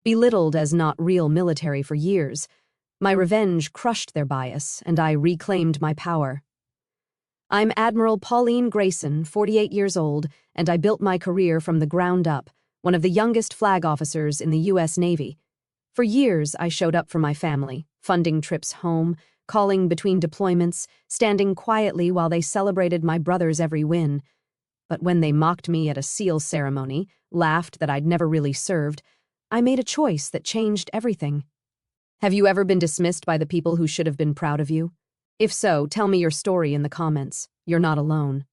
Belittled as not real military for years, my revenge crushed their bias, and I reclaimed my power. I'm Admiral Pauline Grayson, 48 years old, and I built my career from the ground up, one of the youngest flag officers in the U.S. Navy. For years, I showed up for my family, funding trips home, calling between deployments, standing quietly while they celebrated my brother's every win. But when they mocked me at a SEAL ceremony, laughed that I'd never really served, I made a choice that changed everything. Have you ever been dismissed by the people who should have been proud of you? If so, tell me your story in the comments. You're not alone.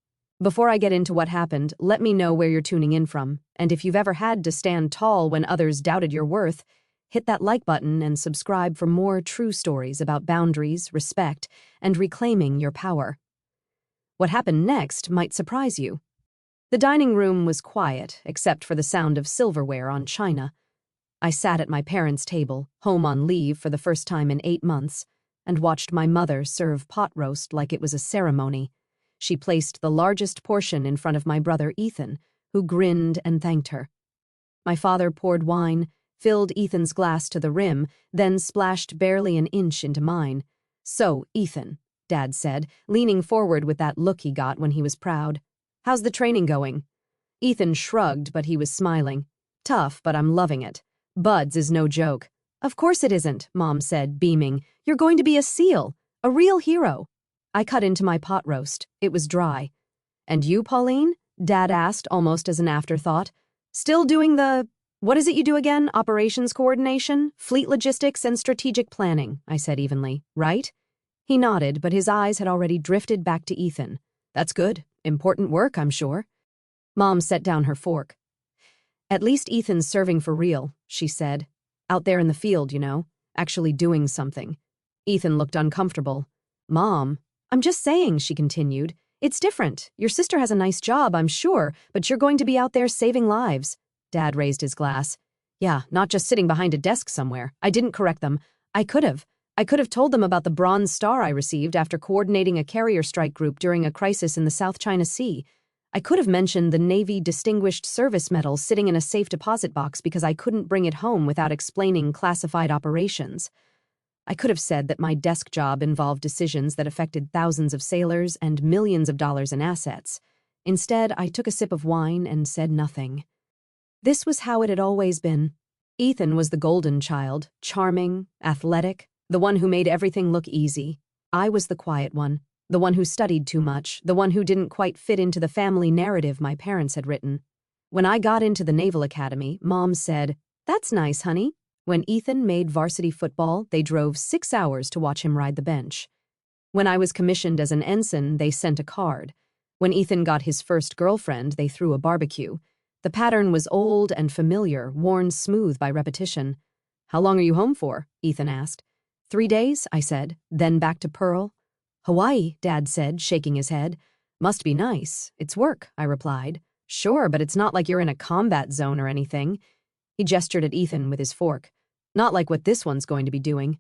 Before I get into what happened, let me know where you're tuning in from, and if you've ever had to stand tall when others doubted your worth, hit that like button and subscribe for more true stories about boundaries, respect, and reclaiming your power. What happened next might surprise you. The dining room was quiet, except for the sound of silverware on china. I sat at my parents' table, home on leave for the first time in 8 months, and watched my mother serve pot roast like it was a ceremony. She placed the largest portion in front of my brother Ethan, who grinned and thanked her. My father poured wine, filled Ethan's glass to the rim, then splashed barely an inch into mine. "So, Ethan," Dad said, leaning forward with that look he got when he was proud. "How's the training going?" Ethan shrugged, but he was smiling. "Tough, but I'm loving it. Buds is no joke." "Of course it isn't," Mom said, beaming. "You're going to be a SEAL, a real hero." I cut into my pot roast. It was dry. "And you, Pauline?" Dad asked, almost as an afterthought. "Still doing what is it you do again? Operations coordination, fleet logistics, and strategic planning," I said evenly. "Right?" He nodded, but his eyes had already drifted back to Ethan. "That's good. Important work, I'm sure." Mom set down her fork. "At least Ethan's serving for real," she said. "Out there in the field, you know, actually doing something." Ethan looked uncomfortable. "Mom, I'm just saying," she continued. "It's different. Your sister has a nice job, I'm sure, but you're going to be out there saving lives." Dad raised his glass. "Yeah, not just sitting behind a desk somewhere." I didn't correct them. I could have told them about the Bronze Star I received after coordinating a carrier strike group during a crisis in the South China Sea. I could have mentioned the Navy Distinguished Service Medal sitting in a safe deposit box because I couldn't bring it home without explaining classified operations. I could have said that my desk job involved decisions that affected thousands of sailors and millions of dollars in assets. Instead, I took a sip of wine and said nothing. This was how it had always been. Ethan was the golden child, charming, athletic, the one who made everything look easy. I was the quiet one, the one who studied too much, the one who didn't quite fit into the family narrative my parents had written. When I got into the Naval Academy, Mom said, "That's nice, honey." When Ethan made varsity football, they drove 6 hours to watch him ride the bench. When I was commissioned as an ensign, they sent a card. When Ethan got his first girlfriend, they threw a barbecue. The pattern was old and familiar, worn smooth by repetition. "How long are you home for?" Ethan asked. 3 days, I said, then back to Pearl. "Hawaii," Dad said, shaking his head. "Must be nice. It's work," I replied. "Sure, but it's not like you're in a combat zone or anything." He gestured at Ethan with his fork. "Not like what this one's going to be doing."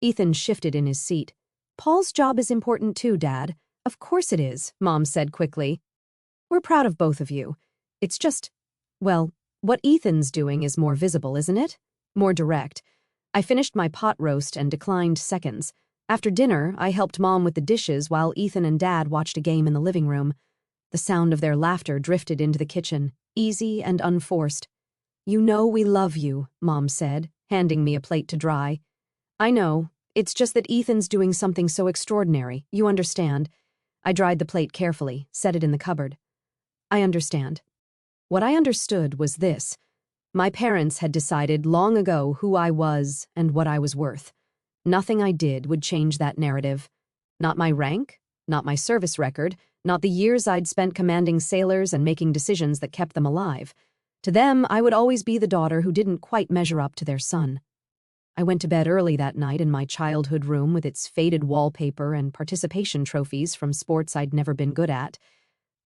Ethan shifted in his seat. "Paul's job is important too, Dad." "Of course it is," Mom said quickly. "We're proud of both of you. It's just, well, what Ethan's doing is more visible, isn't it? More direct." I finished my pot roast and declined seconds. After dinner, I helped Mom with the dishes while Ethan and Dad watched a game in the living room. The sound of their laughter drifted into the kitchen, easy and unforced. "You know we love you," Mom said, handing me a plate to dry. "I know. It's just that Ethan's doing something so extraordinary. You understand." I dried the plate carefully, set it in the cupboard. "I understand." What I understood was this. My parents had decided long ago who I was and what I was worth. Nothing I did would change that narrative. Not my rank, not my service record, not the years I'd spent commanding sailors and making decisions that kept them alive. To them, I would always be the daughter who didn't quite measure up to their son. I went to bed early that night in my childhood room with its faded wallpaper and participation trophies from sports I'd never been good at.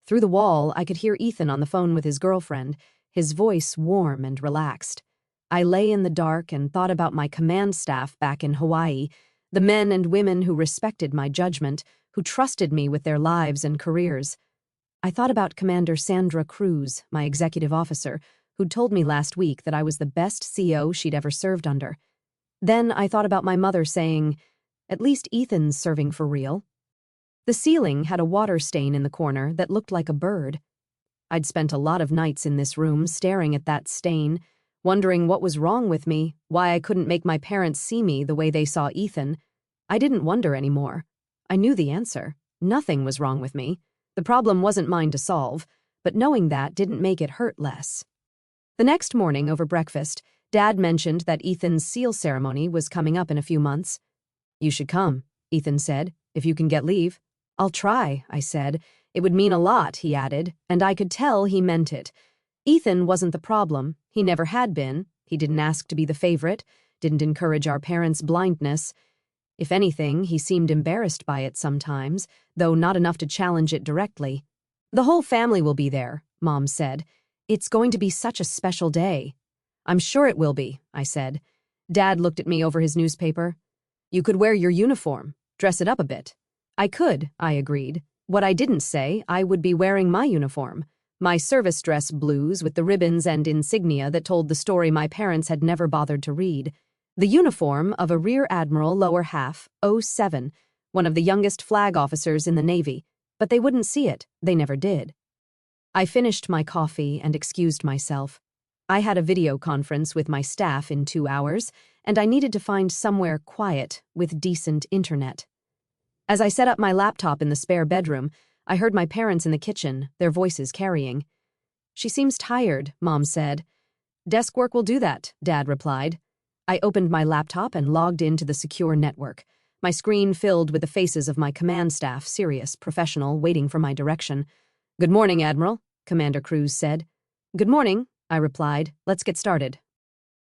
Through the wall, I could hear Ethan on the phone with his girlfriend, his voice warm and relaxed. I lay in the dark and thought about my command staff back in Hawaii, the men and women who respected my judgment, who trusted me with their lives and careers. I thought about Commander Sandra Cruz, my executive officer, who'd told me last week that I was the best CO she'd ever served under. Then I thought about my mother saying, "At least Ethan's serving for real." The ceiling had a water stain in the corner that looked like a bird. I'd spent a lot of nights in this room staring at that stain, wondering what was wrong with me, why I couldn't make my parents see me the way they saw Ethan. I didn't wonder anymore. I knew the answer. Nothing was wrong with me. The problem wasn't mine to solve, but knowing that didn't make it hurt less. The next morning over breakfast, Dad mentioned that Ethan's seal ceremony was coming up in a few months. "You should come," Ethan said, "if you can get leave." "I'll try," I said. "It would mean a lot," he added, and I could tell he meant it. Ethan wasn't the problem. He never had been. He didn't ask to be the favorite, didn't encourage our parents' blindness. If anything, he seemed embarrassed by it sometimes, though not enough to challenge it directly. "The whole family will be there," Mom said. "It's going to be such a special day." "I'm sure it will be," I said. Dad looked at me over his newspaper. "You could wear your uniform, dress it up a bit." "I could," I agreed. What I didn't say, I would be wearing my uniform. My service dress blues with the ribbons and insignia that told the story my parents had never bothered to read. The uniform of a Rear Admiral Lower Half, 07, one of the youngest flag officers in the Navy, but they wouldn't see it. They never did. I finished my coffee and excused myself. I had a video conference with my staff in 2 hours, and I needed to find somewhere quiet with decent internet. As I set up my laptop in the spare bedroom, I heard my parents in the kitchen, their voices carrying. "She seems tired," Mom said. "Desk work will do that," Dad replied. I opened my laptop and logged into the secure network. My screen filled with the faces of my command staff, serious, professional, waiting for my direction. "Good morning, Admiral," Commander Cruz said. "Good morning," I replied. "Let's get started."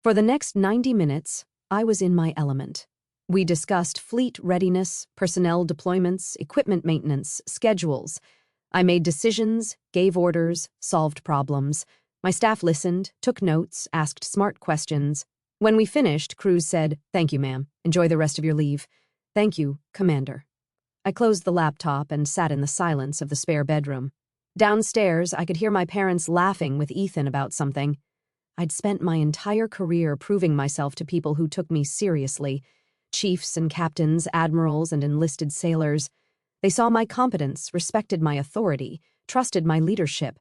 For the next 90 minutes, I was in my element. We discussed fleet readiness, personnel deployments, equipment maintenance, schedules. I made decisions, gave orders, solved problems. My staff listened, took notes, asked smart questions. When we finished, Cruz said, "Thank you, ma'am. Enjoy the rest of your leave." "Thank you, Commander." I closed the laptop and sat in the silence of the spare bedroom. Downstairs, I could hear my parents laughing with Ethan about something. I'd spent my entire career proving myself to people who took me seriously. Chiefs and captains, admirals and enlisted sailors. They saw my competence, respected my authority, trusted my leadership.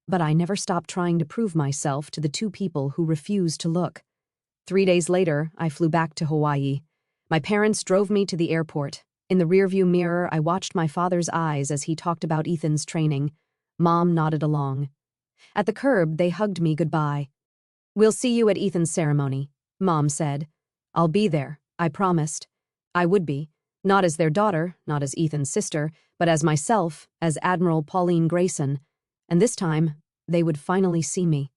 But I never stopped trying to prove myself to the 2 people who refused to look. 3 days later, I flew back to Hawaii. My parents drove me to the airport. In the rearview mirror, I watched my father's eyes as he talked about Ethan's training. Mom nodded along. At the curb, they hugged me goodbye. "We'll see you at Ethan's ceremony," Mom said. "I'll be there," I promised. I would be, not as their daughter, not as Ethan's sister, but as myself, as Admiral Pauline Grayson. And this time, they would finally see me.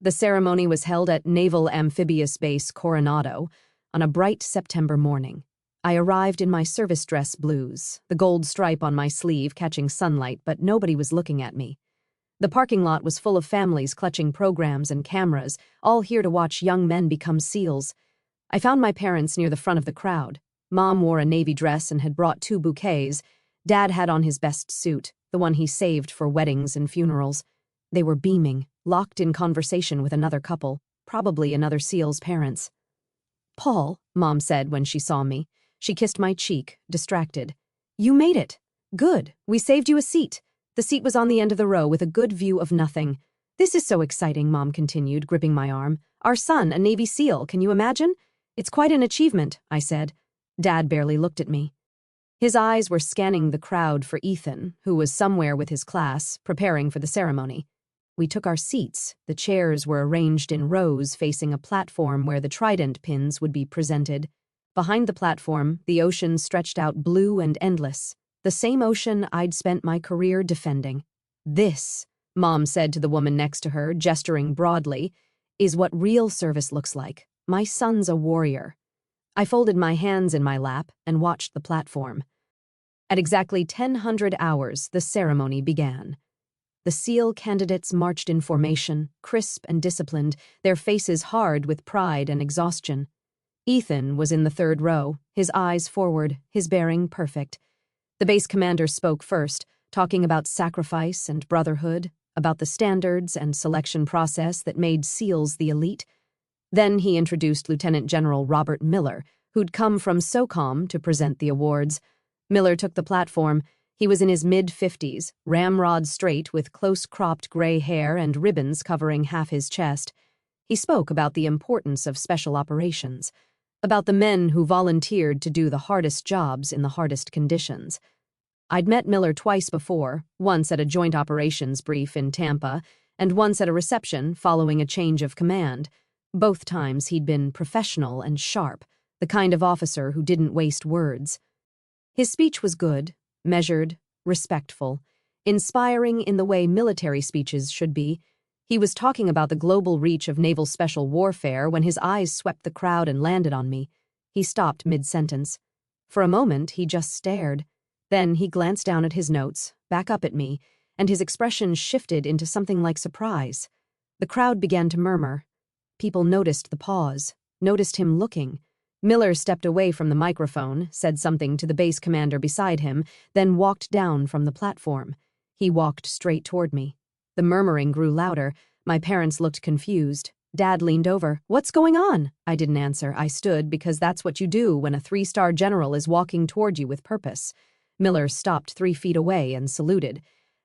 The ceremony was held at Naval Amphibious Base Coronado on a bright September morning. I arrived in my service dress blues, the gold stripe on my sleeve catching sunlight, but nobody was looking at me. The parking lot was full of families clutching programs and cameras, all here to watch young men become SEALs. I found my parents near the front of the crowd. Mom wore a navy dress and had brought 2 bouquets. Dad had on his best suit, the one he saved for weddings and funerals. They were beaming, locked in conversation with another couple, probably another SEAL's parents. "Paul," Mom said when she saw me. She kissed my cheek, distracted. "You made it. Good. We saved you a seat." The seat was on the end of the row with a good view of nothing. "This is so exciting," Mom continued, gripping my arm. "Our son, a Navy SEAL, can you imagine?" "It's quite an achievement," I said. Dad barely looked at me. His eyes were scanning the crowd for Ethan, who was somewhere with his class, preparing for the ceremony. We took our seats. The chairs were arranged in rows facing a platform where the trident pins would be presented. Behind the platform, the ocean stretched out blue and endless, the same ocean I'd spent my career defending. "This," Mom said to the woman next to her, gesturing broadly, "is what real service looks like. My son's a warrior." I folded my hands in my lap and watched the platform. At exactly 1000 hours, the ceremony began. The SEAL candidates marched in formation, crisp and disciplined, their faces hard with pride and exhaustion. Ethan was in the 3rd row, his eyes forward, his bearing perfect. The base commander spoke first, talking about sacrifice and brotherhood, about the standards and selection process that made SEALs the elite. Then he introduced Lieutenant General Robert Miller, who'd come from SOCOM to present the awards. Miller took the platform. He was in his mid-50s, ramrod straight with close-cropped gray hair and ribbons covering half his chest. He spoke about the importance of special operations, about the men who volunteered to do the hardest jobs in the hardest conditions. I'd met Miller twice before, once at a joint operations brief in Tampa, and once at a reception following a change of command. Both times he'd been professional and sharp, the kind of officer who didn't waste words. His speech was good, measured, respectful, inspiring in the way military speeches should be. He was talking about the global reach of naval special warfare when his eyes swept the crowd and landed on me. He stopped mid-sentence. For a moment, he just stared. Then he glanced down at his notes, back up at me, and his expression shifted into something like surprise. The crowd began to murmur. People noticed the pause, noticed him looking. Miller stepped away from the microphone, said something to the base commander beside him, then walked down from the platform. He walked straight toward me. The murmuring grew louder. My parents looked confused. Dad leaned over. "What's going on?" I didn't answer. I stood because that's what you do when a 3-star general is walking toward you with purpose. Miller stopped 3 feet away and saluted.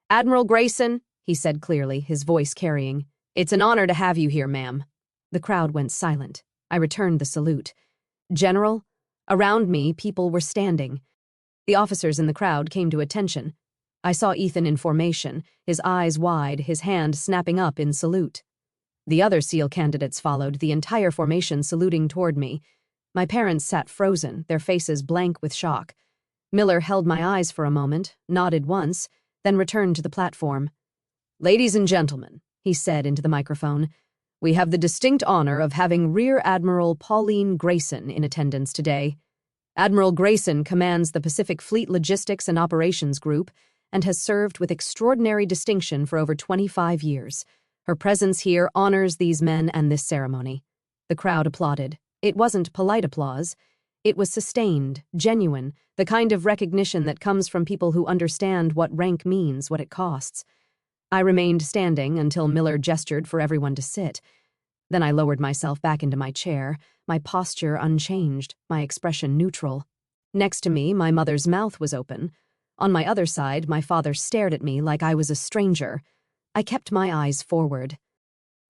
"Admiral Grayson," he said clearly, his voice carrying. "It's an honor to have you here, ma'am." The crowd went silent. I returned the salute. "General?" Around me, people were standing. The officers in the crowd came to attention. I saw Ethan in formation, his eyes wide, his hand snapping up in salute. The other SEAL candidates followed, the entire formation saluting toward me. My parents sat frozen, their faces blank with shock. Miller held my eyes for a moment, nodded once, then returned to the platform. "Ladies and gentlemen," he said into the microphone, "we have the distinct honor of having Rear Admiral Pauline Grayson in attendance today. Admiral Grayson commands the Pacific Fleet Logistics and Operations Group and has served with extraordinary distinction for over 25 years. Her presence here honors these men and this ceremony." The crowd applauded. It wasn't polite applause. It was sustained, genuine, the kind of recognition that comes from people who understand what rank means, what it costs. I remained standing until Miller gestured for everyone to sit. Then I lowered myself back into my chair, my posture unchanged, my expression neutral. Next to me, my mother's mouth was open. On my other side, my father stared at me like I was a stranger. I kept my eyes forward.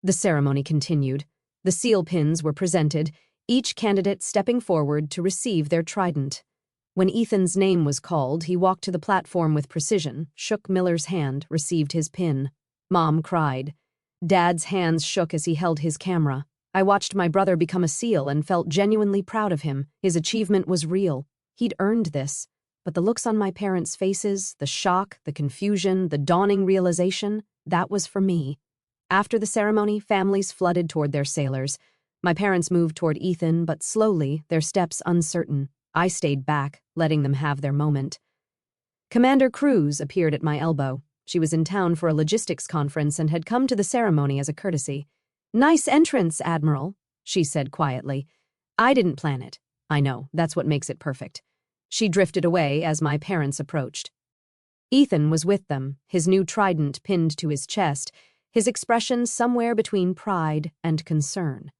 The ceremony continued. The seal pins were presented, each candidate stepping forward to receive their trident. When Ethan's name was called, he walked to the platform with precision, shook Miller's hand, received his pin. Mom cried. Dad's hands shook as he held his camera. I watched my brother become a SEAL and felt genuinely proud of him. His achievement was real. He'd earned this. But the looks on my parents' faces, the shock, the confusion, the dawning realization, that was for me. After the ceremony, families flooded toward their sailors. My parents moved toward Ethan, but slowly, their steps uncertain. I stayed back, letting them have their moment. Commander Cruz appeared at my elbow. She was in town for a logistics conference and had come to the ceremony as a courtesy. "Nice entrance, Admiral," she said quietly. "I didn't plan it. I know, that's what makes it perfect." She drifted away as my parents approached. Ethan was with them, his new trident pinned to his chest, his expression somewhere between pride and concern.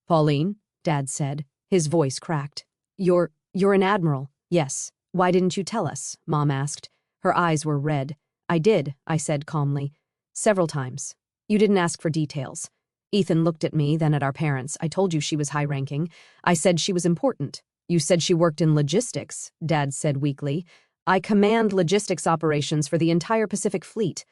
"Pauline," Dad said, his voice cracked. You're an admiral." "Yes. Why didn't you tell us?" Mom asked. Her eyes were red. "I did," I said calmly. "Several times. You didn't ask for details." Ethan looked at me, then at our parents. "I told you she was high-ranking. I said she was important." "You said she worked in logistics," Dad said weakly. "I command logistics operations for the entire Pacific Fleet."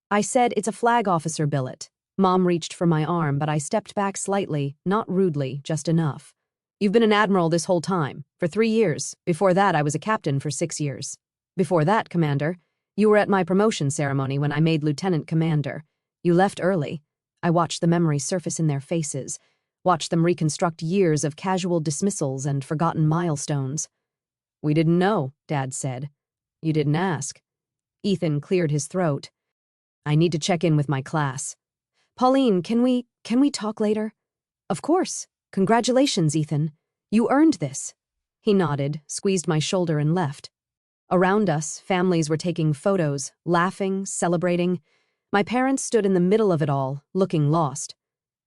I said it's a flag officer billet. Mom reached for my arm, but I stepped back slightly, not rudely, just enough. "You've been an admiral this whole time, for 3 years. Before that, I was a captain for 6 years. Before that, Commander, you were at my promotion ceremony when I made lieutenant commander. You left early." I watched the memory surface in their faces, watched them reconstruct years of casual dismissals and forgotten milestones. "We didn't know," Dad said. "You didn't ask." Ethan cleared his throat. "I need to check in with my class." "Pauline, can we talk later?" "Of course. Congratulations, Ethan. You earned this." He nodded, squeezed my shoulder and left. Around us, families were taking photos, laughing, celebrating. My parents stood in the middle of it all, looking lost.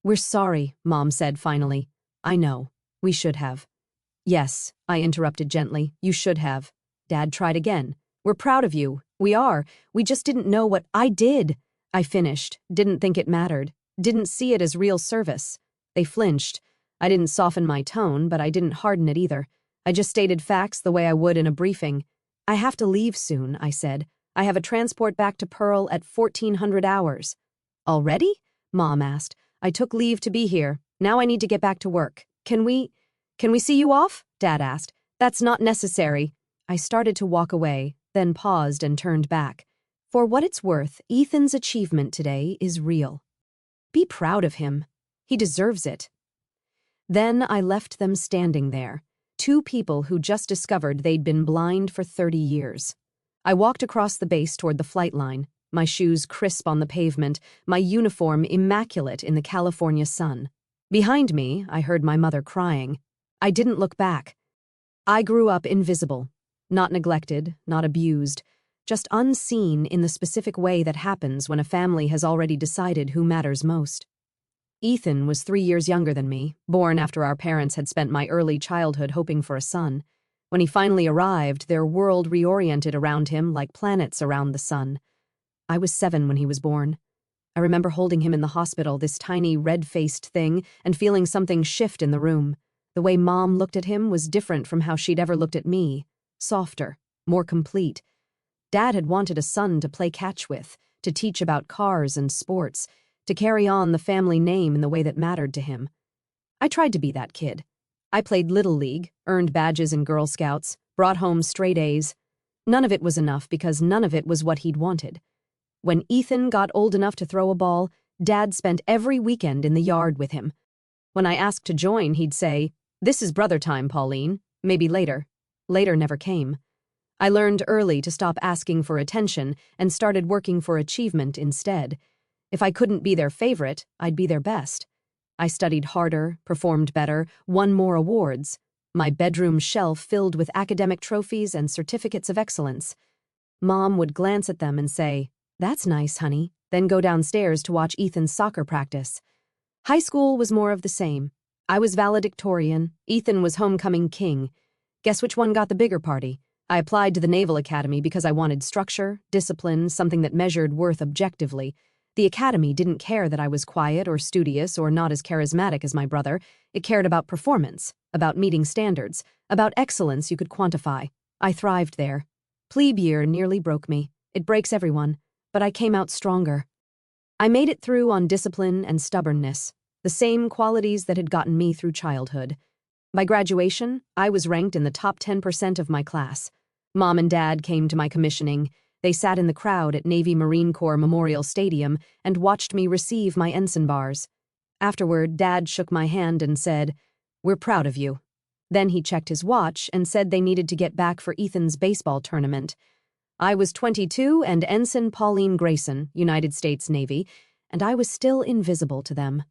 "We're sorry," Mom said finally. "I know. We should have." "Yes," I interrupted gently, "you should have." Dad tried again. "We're proud of you. We are. We just didn't know what I did." I finished, didn't think it mattered, didn't see it as real service. They flinched. I didn't soften my tone, but I didn't harden it either. I just stated facts the way I would in a briefing. "I have to leave soon," I said. "I have a transport back to Pearl at 1400 hours. "Already?" Mom asked. "I took leave to be here. Now I need to get back to work. Can we see you off?" Dad asked. "That's not necessary." I started to walk away, then paused and turned back. For what it's worth, Ethan's achievement today is real. Be proud of him. He deserves it. Then I left them standing there, two people who just discovered they'd been blind for 30 years. I walked across the base toward the flight line, my shoes crisp on the pavement, my uniform immaculate in the California sun. Behind me, I heard my mother crying. I didn't look back. I grew up invisible, not neglected, not abused, just unseen in the specific way that happens when a family has already decided who matters most. Ethan was 3 years younger than me, born after our parents had spent my early childhood hoping for a son. When he finally arrived, their world reoriented around him like planets around the sun. I was 7 when he was born. I remember holding him in the hospital, this tiny red-faced thing, and feeling something shift in the room. The way Mom looked at him was different from how she'd ever looked at me. Softer, more complete. Dad had wanted a son to play catch with, to teach about cars and sports, to carry on the family name in the way that mattered to him. I tried to be that kid. I played Little League, earned badges in Girl Scouts, brought home straight A's. None of it was enough because none of it was what he'd wanted. When Ethan got old enough to throw a ball, Dad spent every weekend in the yard with him. When I asked to join, he'd say, "This is brother time, Pauline. Maybe later." Later never came. I learned early to stop asking for attention and started working for achievement instead. If I couldn't be their favorite, I'd be their best. I studied harder, performed better, won more awards. My bedroom shelf filled with academic trophies and certificates of excellence. Mom would glance at them and say, "That's nice, honey," then go downstairs to watch Ethan's soccer practice. High school was more of the same. I was valedictorian, Ethan was homecoming king. Guess which one got the bigger party? I applied to the Naval Academy because I wanted structure, discipline, something that measured worth objectively. The academy didn't care that I was quiet or studious or not as charismatic as my brother. It cared about performance, about meeting standards, about excellence you could quantify. I thrived there. Plebe year nearly broke me. It breaks everyone, but I came out stronger. I made it through on discipline and stubbornness, the same qualities that had gotten me through childhood. By graduation, I was ranked in the top 10% of my class. Mom and Dad came to my commissioning. They sat in the crowd at Navy Marine Corps Memorial Stadium and watched me receive my ensign bars. Afterward, Dad shook my hand and said, "We're proud of you." Then he checked his watch and said they needed to get back for Ethan's baseball tournament. I was 22 and Ensign Pauline Grayson, United States Navy, and I was still invisible to them.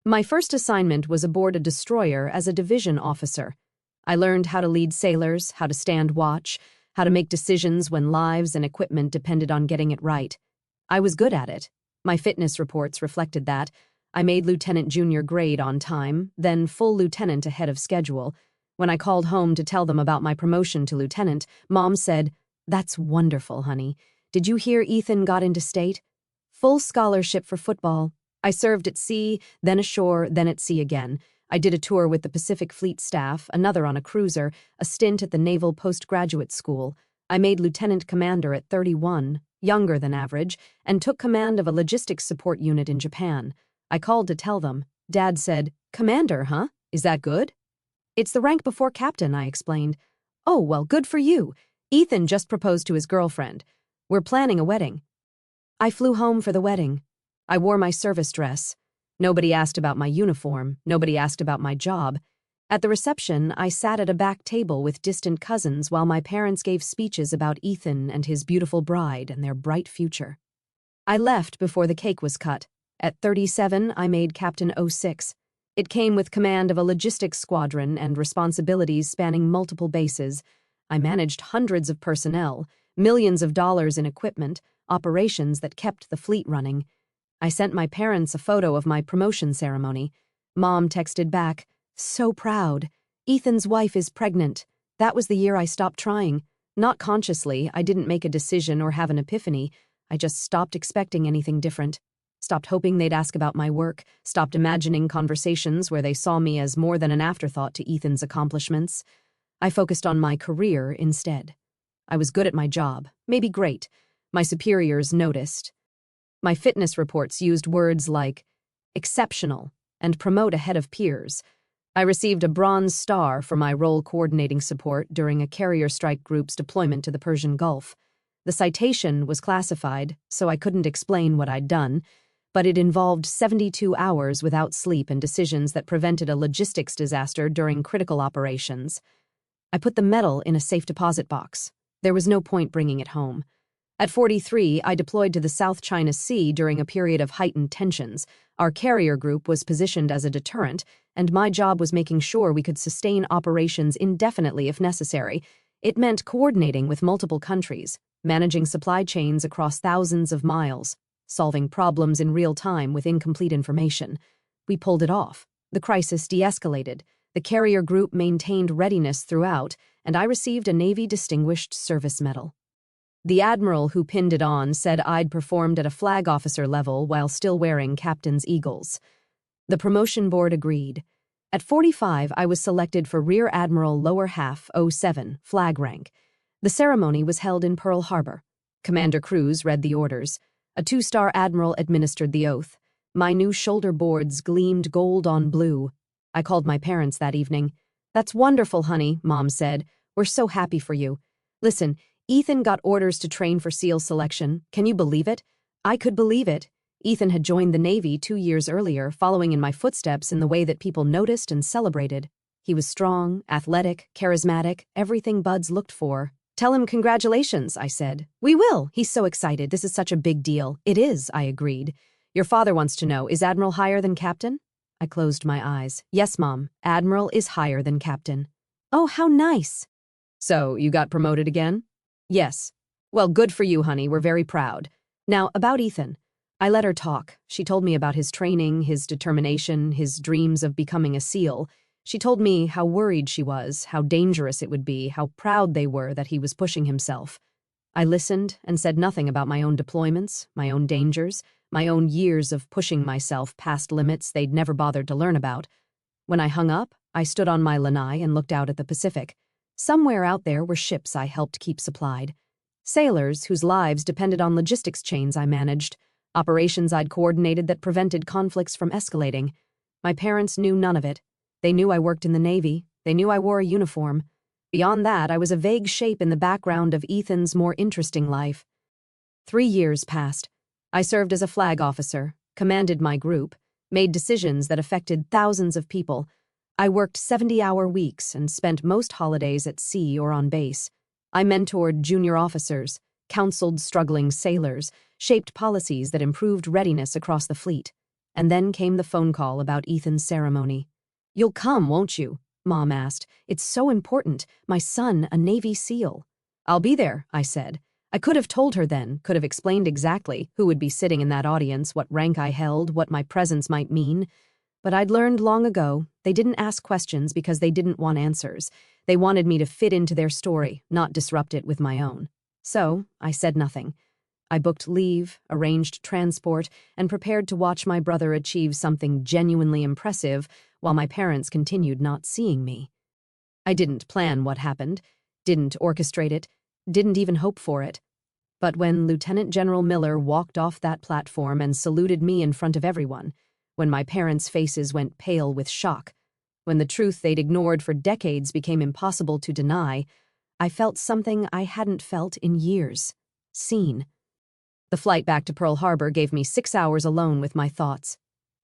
My first assignment was aboard a destroyer as a division officer. I learned how to lead sailors, how to stand watch, how to make decisions when lives and equipment depended on getting it right. I was good at it. My fitness reports reflected that. I made lieutenant junior grade on time, then full lieutenant ahead of schedule. When I called home to tell them about my promotion to lieutenant, Mom said, "That's wonderful, honey. Did you hear Ethan got into state? Full scholarship for football. I served at sea, then ashore, then at sea again. I did a tour with the Pacific Fleet staff, another on a cruiser, a stint at the Naval Postgraduate School. I made lieutenant commander at 31, younger than average, and took command of a logistics support unit in Japan. I called to tell them. Dad said, "Commander, huh? Is that good?" "It's the rank before captain," I explained. "Oh, well, good for you. Ethan just proposed to his girlfriend. We're planning a wedding." I flew home for the wedding. I wore my service dress. Nobody asked about my uniform. Nobody asked about my job. At the reception, I sat at a back table with distant cousins while my parents gave speeches about Ethan and his beautiful bride and their bright future. I left before the cake was cut. At 37, I made Captain 06. It came with command of a logistics squadron and responsibilities spanning multiple bases. I managed hundreds of personnel, millions of dollars in equipment, operations that kept the fleet running. I sent my parents a photo of my promotion ceremony. Mom texted back, "So proud. Ethan's wife is pregnant." That was the year I stopped trying. Not consciously, I didn't make a decision or have an epiphany. I just stopped expecting anything different. Stopped hoping they'd ask about my work, stopped imagining conversations where they saw me as more than an afterthought to Ethan's accomplishments. I focused on my career instead. I was good at my job, maybe great. My superiors noticed. My fitness reports used words like exceptional and promote ahead of peers. I received a Bronze Star for my role coordinating support during a carrier strike group's deployment to the Persian Gulf. The citation was classified, so I couldn't explain what I'd done, but it involved 72 hours without sleep and decisions that prevented a logistics disaster during critical operations. I put the medal in a safe deposit box. There was no point bringing it home. At 43, I deployed to the South China Sea during a period of heightened tensions. Our carrier group was positioned as a deterrent, and my job was making sure we could sustain operations indefinitely if necessary. It meant coordinating with multiple countries, managing supply chains across thousands of miles, solving problems in real time with incomplete information. We pulled it off. The crisis de-escalated. The carrier group maintained readiness throughout, and I received a Navy Distinguished Service Medal. The admiral who pinned it on said I'd performed at a flag officer level while still wearing captain's eagles. The promotion board agreed. At 45, I was selected for Rear Admiral Lower Half 07 flag rank. The ceremony was held in Pearl Harbor. Commander Cruz read the orders. A 2-star admiral administered the oath. My new shoulder boards gleamed gold on blue. I called my parents that evening. "That's wonderful, honey," Mom said. "We're so happy for you. Listen, Ethan got orders to train for SEAL selection. Can you believe it?" I could believe it. Ethan had joined the Navy 2 years earlier, following in my footsteps in the way that people noticed and celebrated. He was strong, athletic, charismatic, everything buds looked for. "Tell him congratulations," I said. "We will. He's so excited. This is such a big deal." "It is," I agreed. "Your father wants to know, is Admiral higher than Captain?" I closed my eyes. "Yes, Mom. Admiral is higher than Captain." "Oh, how nice." "So, you got promoted again?" "Yes." "Well, good for you, honey. We're very proud. Now, about Ethan." I let her talk. She told me about his training, his determination, his dreams of becoming a SEAL. She told me how worried she was, how dangerous it would be, how proud they were that he was pushing himself. I listened and said nothing about my own deployments, my own dangers, my own years of pushing myself past limits they'd never bothered to learn about. When I hung up, I stood on my lanai and looked out at the Pacific. Somewhere out there were ships I helped keep supplied. Sailors whose lives depended on logistics chains I managed, operations I'd coordinated that prevented conflicts from escalating. My parents knew none of it. They knew I worked in the Navy. They knew I wore a uniform. Beyond that, I was a vague shape in the background of Ethan's more interesting life. 3 years passed. I served as a flag officer, commanded my group, made decisions that affected thousands of people. I worked 70-hour weeks and spent most holidays at sea or on base. I mentored junior officers, counseled struggling sailors, shaped policies that improved readiness across the fleet. And then came the phone call about Ethan's ceremony. "You'll come, won't you?" Mom asked. "It's so important. My son, a Navy SEAL." "I'll be there," I said. I could have told her then, could have explained exactly who would be sitting in that audience, what rank I held, what my presence might mean. But I'd learned long ago, they didn't ask questions because they didn't want answers. They wanted me to fit into their story, not disrupt it with my own. So, I said nothing. I booked leave, arranged transport, and prepared to watch my brother achieve something genuinely impressive while my parents continued not seeing me. I didn't plan what happened, didn't orchestrate it, didn't even hope for it. But when Lieutenant General Miller walked off that platform and saluted me in front of everyone, when my parents' faces went pale with shock, when the truth they'd ignored for decades became impossible to deny, I felt something I hadn't felt in years. Seen. The flight back to Pearl Harbor gave me 6 hours alone with my thoughts.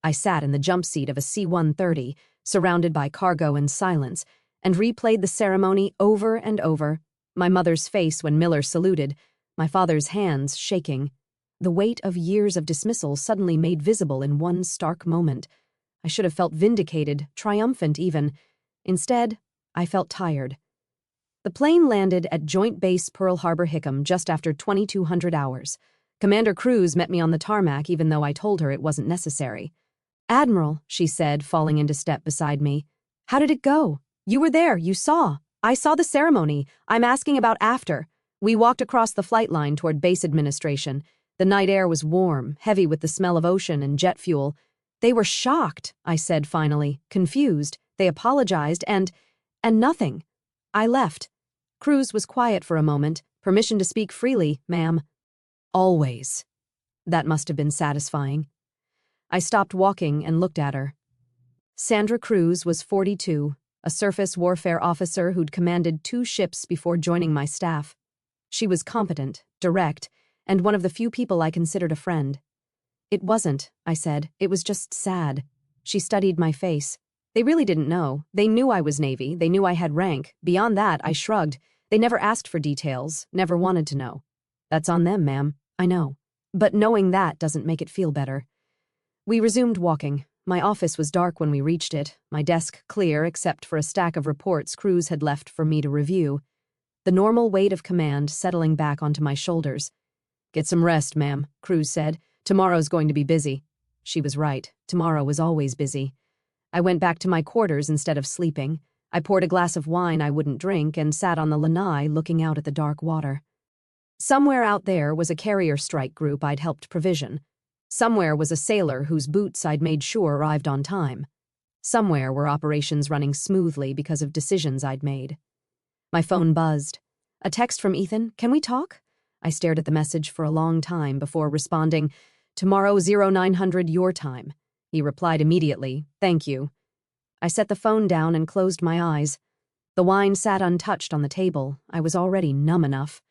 I sat in the jump seat of a C-130, surrounded by cargo and silence, and replayed the ceremony over and over, my mother's face when Miller saluted, my father's hands shaking. The weight of years of dismissal suddenly made visible in one stark moment. I should have felt vindicated, triumphant even. Instead, I felt tired. The plane landed at Joint Base Pearl Harbor Hickam just after 2,200 hours. Commander Cruz met me on the tarmac even though I told her it wasn't necessary. "Admiral," she said, falling into step beside me. "How did it go? You were there, you saw. I saw the ceremony. I'm asking about after." We walked across the flight line toward base administration. The night air was warm, heavy with the smell of ocean and jet fuel. "They were shocked," I said finally, confused. "They apologized and nothing." I left. Cruz was quiet for a moment. "Permission to speak freely, ma'am." "Always." That must have been satisfying. I stopped walking and looked at her. Sandra Cruz was 42, a surface warfare officer who'd commanded 2 ships before joining my staff. She was competent, direct, and one of the few people I considered a friend. "It wasn't," I said. "It was just sad." She studied my face. "They really didn't know. They knew I was Navy. They knew I had rank. Beyond that, I shrugged. They never asked for details, never wanted to know." "That's on them, ma'am. I know. But knowing that doesn't make it feel better." We resumed walking. My office was dark when we reached it, my desk clear except for a stack of reports Cruz had left for me to review. The normal weight of command settling back onto my shoulders. "Get some rest, ma'am," Cruz said. "Tomorrow's going to be busy." She was right. Tomorrow was always busy. I went back to my quarters instead of sleeping. I poured a glass of wine I wouldn't drink and sat on the lanai looking out at the dark water. Somewhere out there was a carrier strike group I'd helped provision. Somewhere was a sailor whose boots I'd made sure arrived on time. Somewhere were operations running smoothly because of decisions I'd made. My phone buzzed. "A text from Ethan. Can we talk?" I stared at the message for a long time before responding, "Tomorrow 0900 your time." He replied immediately, "Thank you." I set the phone down and closed my eyes. The wine sat untouched on the table. I was already numb enough.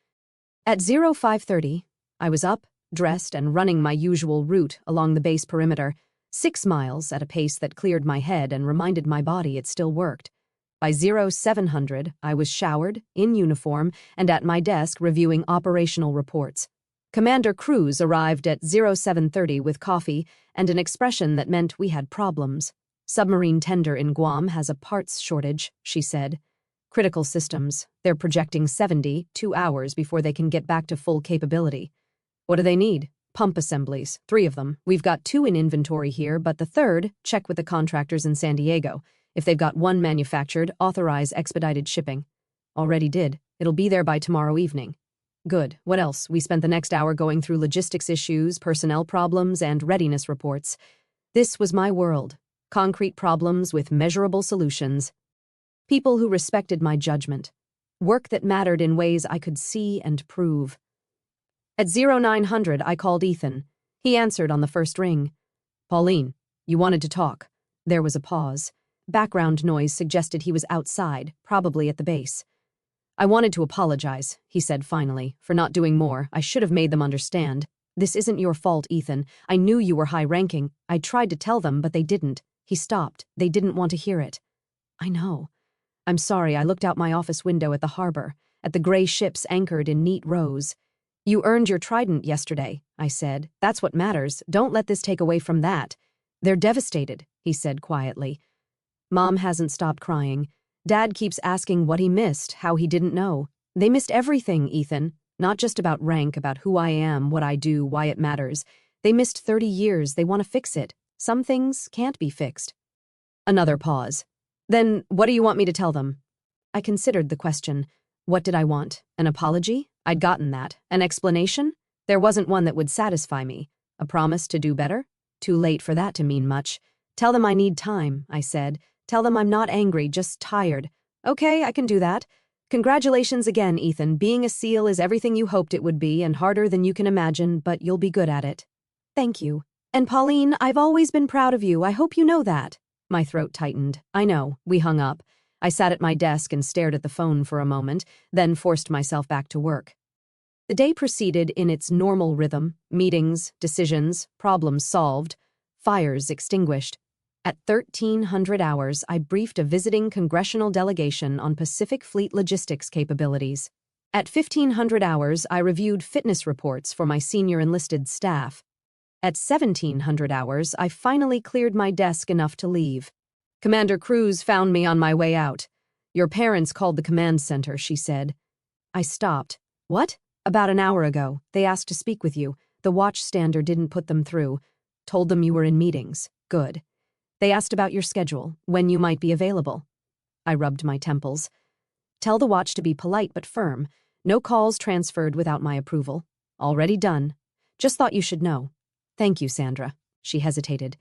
At 0530, I was up, dressed, and running my usual route along the base perimeter, 6 miles at a pace that cleared my head and reminded my body it still worked. By 0700, I was showered, in uniform, and at my desk reviewing operational reports. Commander Cruz arrived at 0730 with coffee and an expression that meant we had problems. "Submarine tender in Guam has a parts shortage," she said. "Critical systems. They're projecting 72 hours before they can get back to full capability." "What do they need?" "Pump assemblies, 3 of them. We've got 2 in inventory here, but the third, check with the contractors in San Diego. If they've got 1 manufactured, authorize expedited shipping." "Already did. It'll be there by tomorrow evening." "Good. What else?" We spent the next hour going through logistics issues, personnel problems, and readiness reports. This was my world. Concrete problems with measurable solutions. People who respected my judgment. Work that mattered in ways I could see and prove. At 0900, I called Ethan. He answered on the first ring. "Pauline, you wanted to talk." There was a pause. Background noise suggested he was outside, probably at the base. "I wanted to apologize," he said finally, "for not doing more. I should have made them understand. This isn't your fault, Ethan. I knew you were high-ranking. I tried to tell them, but they didn't." He stopped. "They didn't want to hear it." "I know." "I'm sorry. I looked out my office window at the harbor, at the gray ships anchored in neat rows." "You earned your trident yesterday," I said. "That's what matters. Don't let this take away from that." "They're devastated," he said quietly. Mom hasn't stopped crying. Dad keeps asking what he missed, how he didn't know. They missed everything, Ethan. Not just about rank, about who I am, what I do, why it matters. They missed 30 years. They want to fix it. Some things can't be fixed. Another pause. "Then what do you want me to tell them?" I considered the question. What did I want? An apology? I'd gotten that. An explanation? There wasn't one that would satisfy me. A promise to do better? Too late for that to mean much. "Tell them I need time," I said. "Tell them I'm not angry, just tired." "Okay, I can do that. Congratulations again, Ethan. Being a SEAL is everything you hoped it would be and harder than you can imagine, but you'll be good at it." "Thank you. And Pauline, I've always been proud of you. I hope you know that." My throat tightened. "I know." We hung up. I sat at my desk and stared at the phone for a moment, then forced myself back to work. The day proceeded in its normal rhythm: meetings, decisions, problems solved, fires extinguished. At 1300 hours, I briefed a visiting congressional delegation on Pacific Fleet logistics capabilities. At 1500 hours, I reviewed fitness reports for my senior enlisted staff. At 1700 hours, I finally cleared my desk enough to leave. Commander Cruz found me on my way out. "Your parents called the command center," she said. I stopped. "What?" "About an hour ago. They asked to speak with you. The watchstander didn't put them through. Told them you were in meetings. Good. They asked about your schedule, when you might be available. I rubbed my temples. Tell the watch to be polite but firm. No calls transferred without my approval. Already done. Just thought you should know. Thank you, Sandra. She hesitated.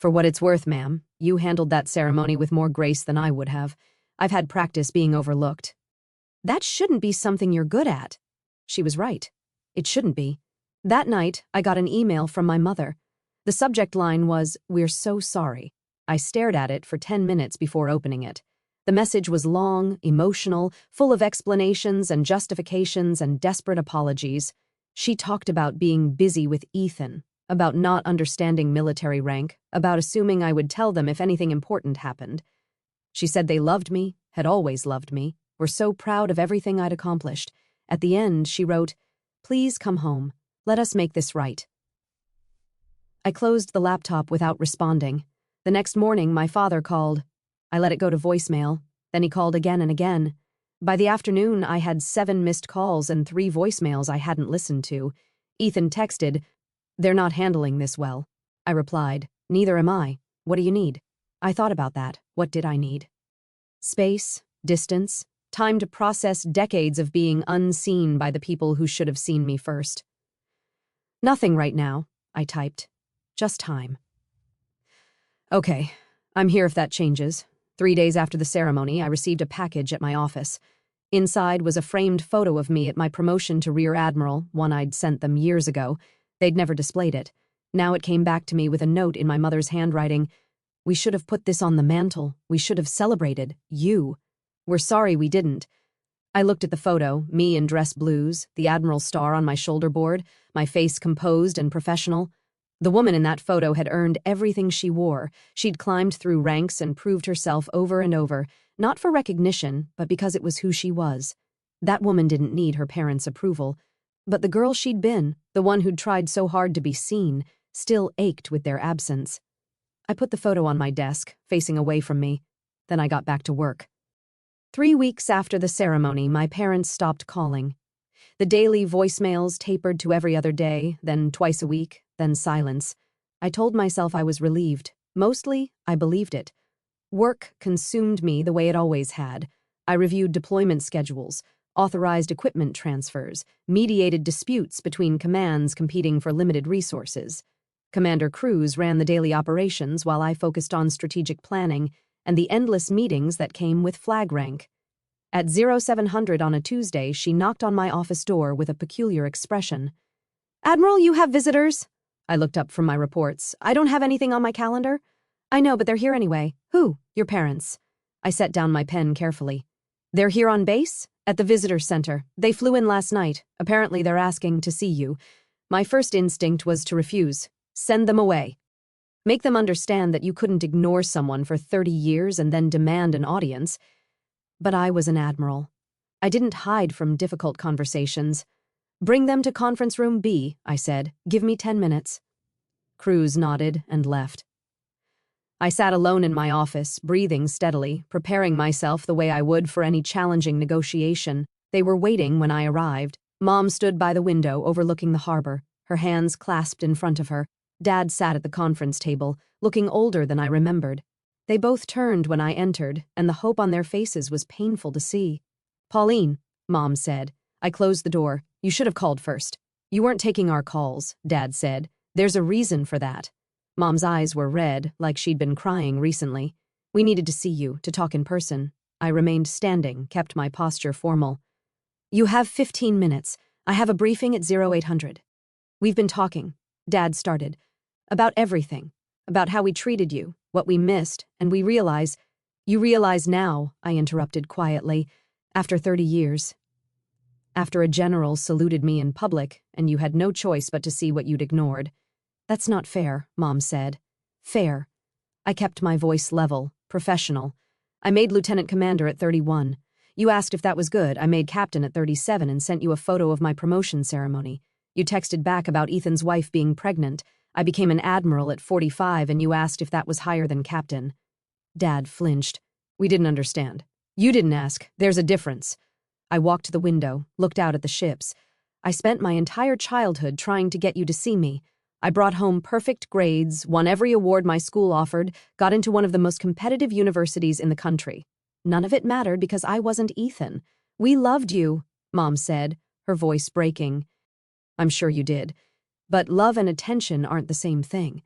For what it's worth, ma'am, you handled that ceremony with more grace than I would have. I've had practice being overlooked. That shouldn't be something you're good at. She was right. It shouldn't be. That night, I got an email from my mother. The subject line was, "We're so sorry." I stared at it for 10 minutes before opening it. The message was long, emotional, full of explanations and justifications and desperate apologies. She talked about being busy with Ethan, about not understanding military rank, about assuming I would tell them if anything important happened. She said they loved me, had always loved me, were so proud of everything I'd accomplished. At the end, she wrote, "Please come home. Let us make this right." I closed the laptop without responding. The next morning, my father called. I let it go to voicemail. Then he called again and again. By the afternoon, I had 7 missed calls and 3 voicemails I hadn't listened to. Ethan texted, "They're not handling this well." I replied, "Neither am I. What do you need?" I thought about that. What did I need? Space, distance, time to process decades of being unseen by the people who should have seen me first. "Nothing right now," I typed. "Just time." "Okay, I'm here if that changes." 3 days after the ceremony, I received a package at my office. Inside was a framed photo of me at my promotion to Rear Admiral, one I'd sent them years ago. They'd never displayed it. Now it came back to me with a note in my mother's handwriting. "We should have put this on the mantle. We should have celebrated. You. We're sorry we didn't." I looked at the photo, me in dress blues, the Admiral star on my shoulder board, my face composed and professional. The woman in that photo had earned everything she wore. She'd climbed through ranks and proved herself over and over, not for recognition, but because it was who she was. That woman didn't need her parents' approval. But the girl she'd been, the one who'd tried so hard to be seen, still ached with their absence. I put the photo on my desk, facing away from me. Then I got back to work. 3 weeks after the ceremony, my parents stopped calling. The daily voicemails tapered to every other day, then twice a week, then silence. I told myself I was relieved. Mostly, I believed it. Work consumed me the way it always had. I reviewed deployment schedules, authorized equipment transfers, mediated disputes between commands competing for limited resources. Commander Cruz ran the daily operations while I focused on strategic planning and the endless meetings that came with flag rank. At 0700 on a Tuesday, she knocked on my office door with a peculiar expression. "Admiral, you have visitors." I looked up from my reports. "I don't have anything on my calendar." "I know, but they're here anyway." "Who?" "Your parents." I set down my pen carefully. "They're here on base?" "At the visitor center. They flew in last night. Apparently they're asking to see you." My first instinct was to refuse. Send them away. Make them understand that you couldn't ignore someone for 30 years and then demand an audience. But I was an admiral. I didn't hide from difficult conversations. "Bring them to conference room B," I said. "Give me 10 minutes." Cruz nodded and left. I sat alone in my office, breathing steadily, preparing myself the way I would for any challenging negotiation. They were waiting when I arrived. Mom stood by the window overlooking the harbor, her hands clasped in front of her. Dad sat at the conference table, looking older than I remembered. They both turned when I entered, and the hope on their faces was painful to see. "Pauline," Mom said. I closed the door. "You should have called first." "You weren't taking our calls," Dad said. "There's a reason for that." Mom's eyes were red, like she'd been crying recently. "We needed to see you, to talk in person." I remained standing, kept my posture formal. "You have 15 minutes. I have a briefing at 0800. "We've been talking," Dad started, "about everything, about how we treated you, what we missed, and we realize—" "You realize now," I interrupted quietly, "after 30 years. After a general saluted me in public, and you had no choice but to see what you'd ignored." "That's not fair," Mom said. "Fair." I kept my voice level, professional. "I made lieutenant commander at 31. You asked if that was good. I made captain at 37 and sent you a photo of my promotion ceremony. You texted back about Ethan's wife being pregnant. I became an admiral at 45 and you asked if that was higher than captain." Dad flinched. "We didn't understand." "You didn't ask. There's a difference." I walked to the window, looked out at the ships. I spent my entire childhood trying to get you to see me. I brought home perfect grades, won every award my school offered, got into one of the most competitive universities in the country. None of it mattered because I wasn't Ethan. We loved you, Mom said, her voice breaking. I'm sure you did. But love and attention aren't the same thing.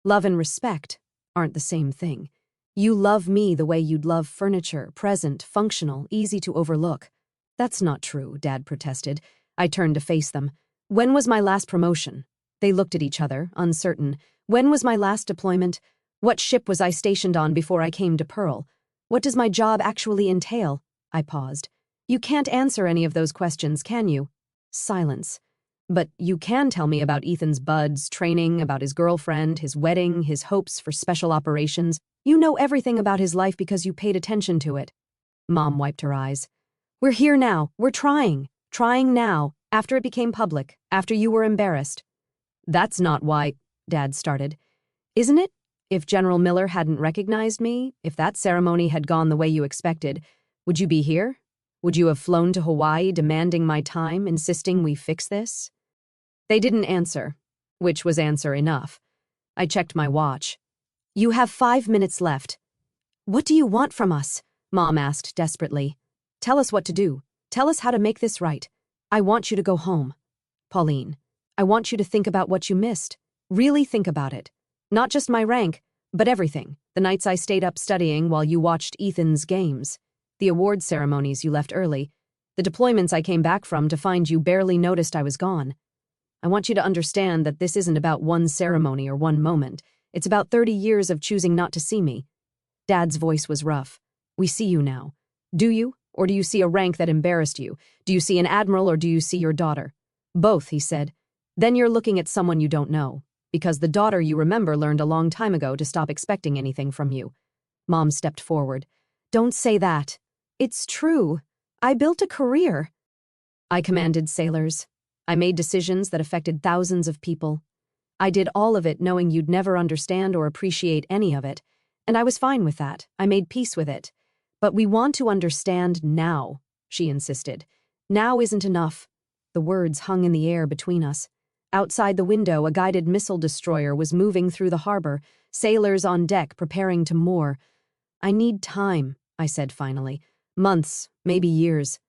Love and respect aren't the same thing. You love me the way you'd love furniture, present, functional, easy to overlook. That's not true, Dad protested. I turned to face them. When was my last promotion? They looked at each other, uncertain. When was my last deployment? What ship was I stationed on before I came to Pearl? What does my job actually entail? I paused. You can't answer any of those questions, can you? Silence. But you can tell me about Ethan's buds, training, about his girlfriend, his wedding, his hopes for special operations. You know everything about his life because you paid attention to it. Mom wiped her eyes. We're here now. We're trying. Trying now, after it became public, after you were embarrassed. That's not why, Dad started. Isn't it? If General Miller hadn't recognized me, if that ceremony had gone the way you expected, would you be here? Would you have flown to Hawaii demanding my time, insisting we fix this? They didn't answer, which was answer enough. I checked my watch. You have 5 minutes left. What do you want from us? Mom asked desperately. Tell us what to do. Tell us how to make this right. I want you to go home. Pauline, I want you to think about what you missed. Really think about it. Not just my rank, but everything. The nights I stayed up studying while you watched Ethan's games. The award ceremonies you left early. The deployments I came back from to find you barely noticed I was gone. I want you to understand that this isn't about one ceremony or one moment. It's about 30 years of choosing not to see me. Dad's voice was rough. We see you now. Do you? Or do you see a rank that embarrassed you? Do you see an admiral or do you see your daughter? Both, he said. Then you're looking at someone you don't know. Because the daughter you remember learned a long time ago to stop expecting anything from you. Mom stepped forward. Don't say that. It's true. I built a career. I commanded sailors. I made decisions that affected thousands of people. I did all of it knowing you'd never understand or appreciate any of it, and I was fine with that. I made peace with it. But we want to understand now, she insisted. Now isn't enough. The words hung in the air between us. Outside the window, a guided missile destroyer was moving through the harbor, sailors on deck preparing to moor. I need time, I said finally. Months, maybe years.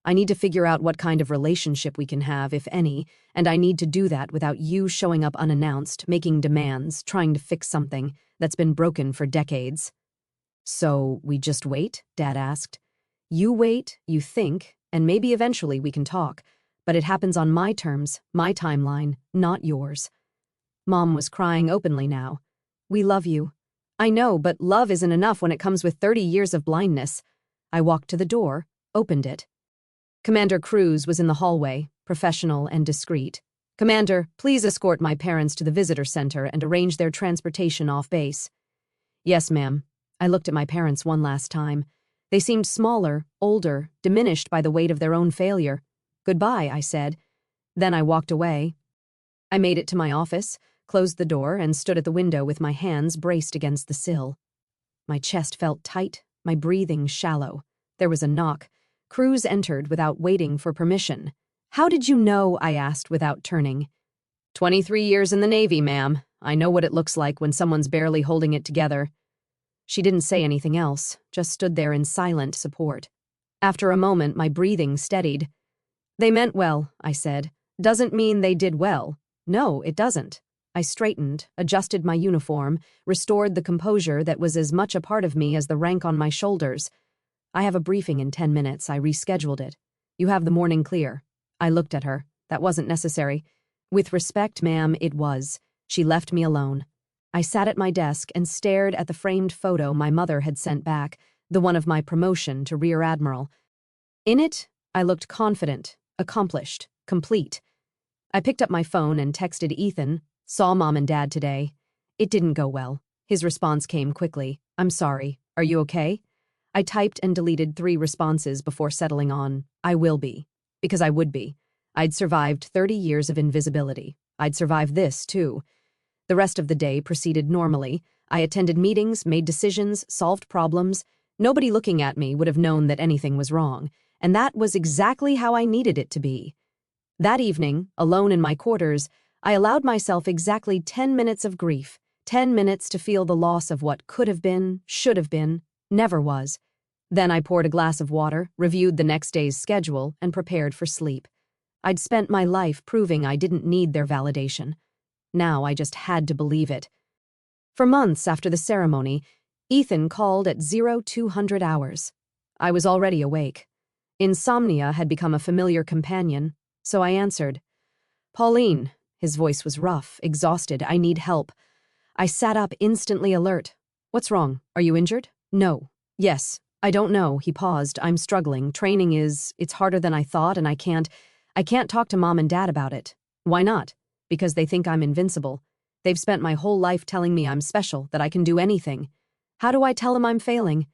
I need to figure out what kind of relationship we can have, if any, and I need to do that without you showing up unannounced, making demands, trying to fix something that's been broken for decades. So we just wait? Dad asked. You wait, you think, and maybe eventually we can talk, but it happens on my terms, my timeline, not yours. Mom was crying openly now. We love you. I know, but love isn't enough when it comes with 30 years of blindness. I walked to the door, opened it. Commander Cruz was in the hallway, professional and discreet. Commander, please escort my parents to the visitor center and arrange their transportation off base. Yes, ma'am. I looked at my parents one last time. They seemed smaller, older, diminished by the weight of their own failure. Goodbye, I said. Then I walked away. I made it to my office, closed the door, and stood at the window with my hands braced against the sill. My chest felt tight, my breathing shallow. There was a knock. Cruz entered without waiting for permission. How did you know? I asked without turning. 23 years in the Navy, ma'am. I know what it looks like when someone's barely holding it together. She didn't say anything else, just stood there in silent support. After a moment, my breathing steadied. They meant well, I said. Doesn't mean they did well. No, it doesn't. I straightened, adjusted my uniform, restored the composure that was as much a part of me as the rank on my shoulders. I have a briefing in 10 minutes. I rescheduled it. You have the morning clear. I looked at her. That wasn't necessary. With respect, ma'am, it was. She left me alone. I sat at my desk and stared at the framed photo my mother had sent back, the one of my promotion to Rear Admiral. In it, I looked confident, accomplished, complete. I picked up my phone and texted Ethan, saw Mom and Dad today. It didn't go well. His response came quickly. I'm sorry. Are you okay? I typed and deleted 3 responses before settling on, I will be. Because I would be. I'd survived 30 years of invisibility. I'd survived this, too. The rest of the day proceeded normally. I attended meetings, made decisions, solved problems. Nobody looking at me would have known that anything was wrong. And that was exactly how I needed it to be. That evening, alone in my quarters, I allowed myself exactly 10 minutes of grief, 10 minutes to feel the loss of what could have been, should have been, never was. Then I poured a glass of water, reviewed the next day's schedule, and prepared for sleep. I'd spent my life proving I didn't need their validation. Now I just had to believe it. For months after the ceremony, Ethan called at 0200 hours. I was already awake. Insomnia had become a familiar companion, so I answered. "Pauline," his voice was rough, exhausted, "I need help." I sat up, instantly alert. "What's wrong? Are you injured?" "No." "Yes. I don't know." He paused. "I'm struggling. Training it's harder than I thought, and I can't talk to Mom and Dad about it." "Why not?" "Because they think I'm invincible. They've spent my whole life telling me I'm special, that I can do anything. How do I tell them I'm failing?"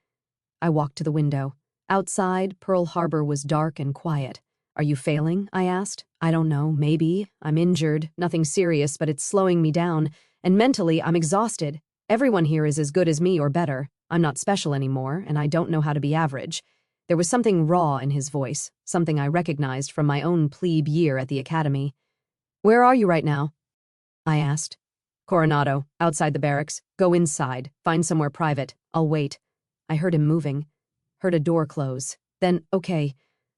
I walked to the window. Outside, Pearl Harbor was dark and quiet. "Are you failing?" I asked. "I don't know, maybe. I'm injured. Nothing serious, but it's slowing me down. And mentally, I'm exhausted. Everyone here is as good as me or better. I'm not special anymore, and I don't know how to be average." There was something raw in his voice, something I recognized from my own plebe year at the academy. "Where are you right now?" I asked. "Coronado, outside the barracks. Go inside. Find somewhere private. I'll wait." I heard him moving. Heard a door close. Then, "Okay.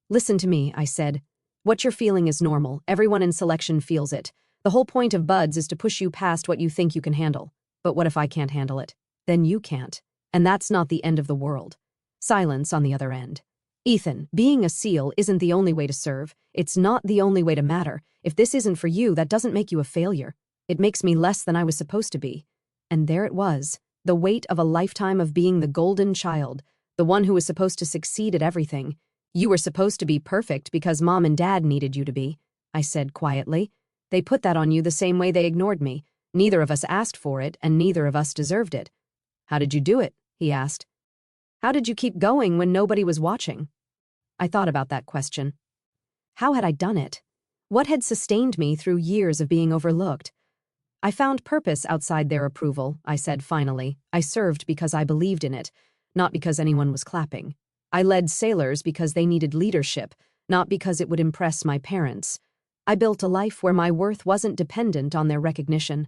Listen to me," I said. "What you're feeling is normal. Everyone in selection feels it. The whole point of buds is to push you past what you think you can handle. But what if I can't handle it? Then you can't. And that's not the end of the world." Silence on the other end. "Ethan, being a SEAL isn't the only way to serve. It's not the only way to matter. If this isn't for you, that doesn't make you a failure. It makes me less than I was supposed to be." And there it was, the weight of a lifetime of being the golden child, the one who was supposed to succeed at everything. "You were supposed to be perfect because Mom and Dad needed you to be," I said quietly. "They put that on you the same way they ignored me. Neither of us asked for it, and neither of us deserved it." "How did you do it?" he asked. "How did you keep going when nobody was watching?" I thought about that question. How had I done it? What had sustained me through years of being overlooked? "I found purpose outside their approval," I said finally. "I served because I believed in it, not because anyone was clapping. I led sailors because they needed leadership, not because it would impress my parents. I built a life where my worth wasn't dependent on their recognition.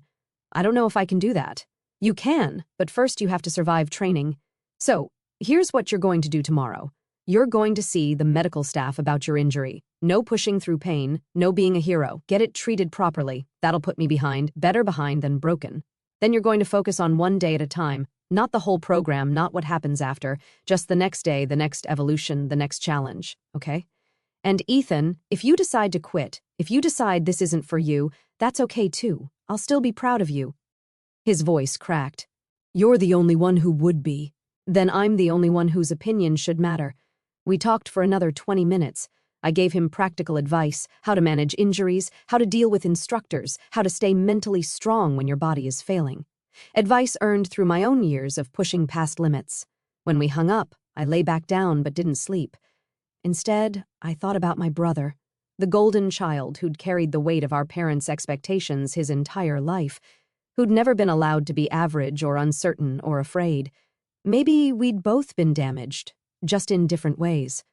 I don't know if I can do that." "You can, but first you have to survive training. So, here's what you're going to do tomorrow. You're going to see the medical staff about your injury. No pushing through pain, no being a hero. Get it treated properly. That'll put me behind, better behind than broken. Then you're going to focus on one day at a time, not the whole program, not what happens after, just the next day, the next evolution, the next challenge, okay? And Ethan, if you decide to quit, if you decide this isn't for you, that's okay too. I'll still be proud of you." His voice cracked. "You're the only one who would be. Then I'm the only one whose opinion should matter." We talked for another 20 minutes. I gave him practical advice, how to manage injuries, how to deal with instructors, how to stay mentally strong when your body is failing. Advice earned through my own years of pushing past limits. When we hung up, I lay back down but didn't sleep. Instead, I thought about my brother, the golden child who'd carried the weight of our parents' expectations his entire life, who'd never been allowed to be average or uncertain or afraid. Maybe we'd both been damaged, just in different ways.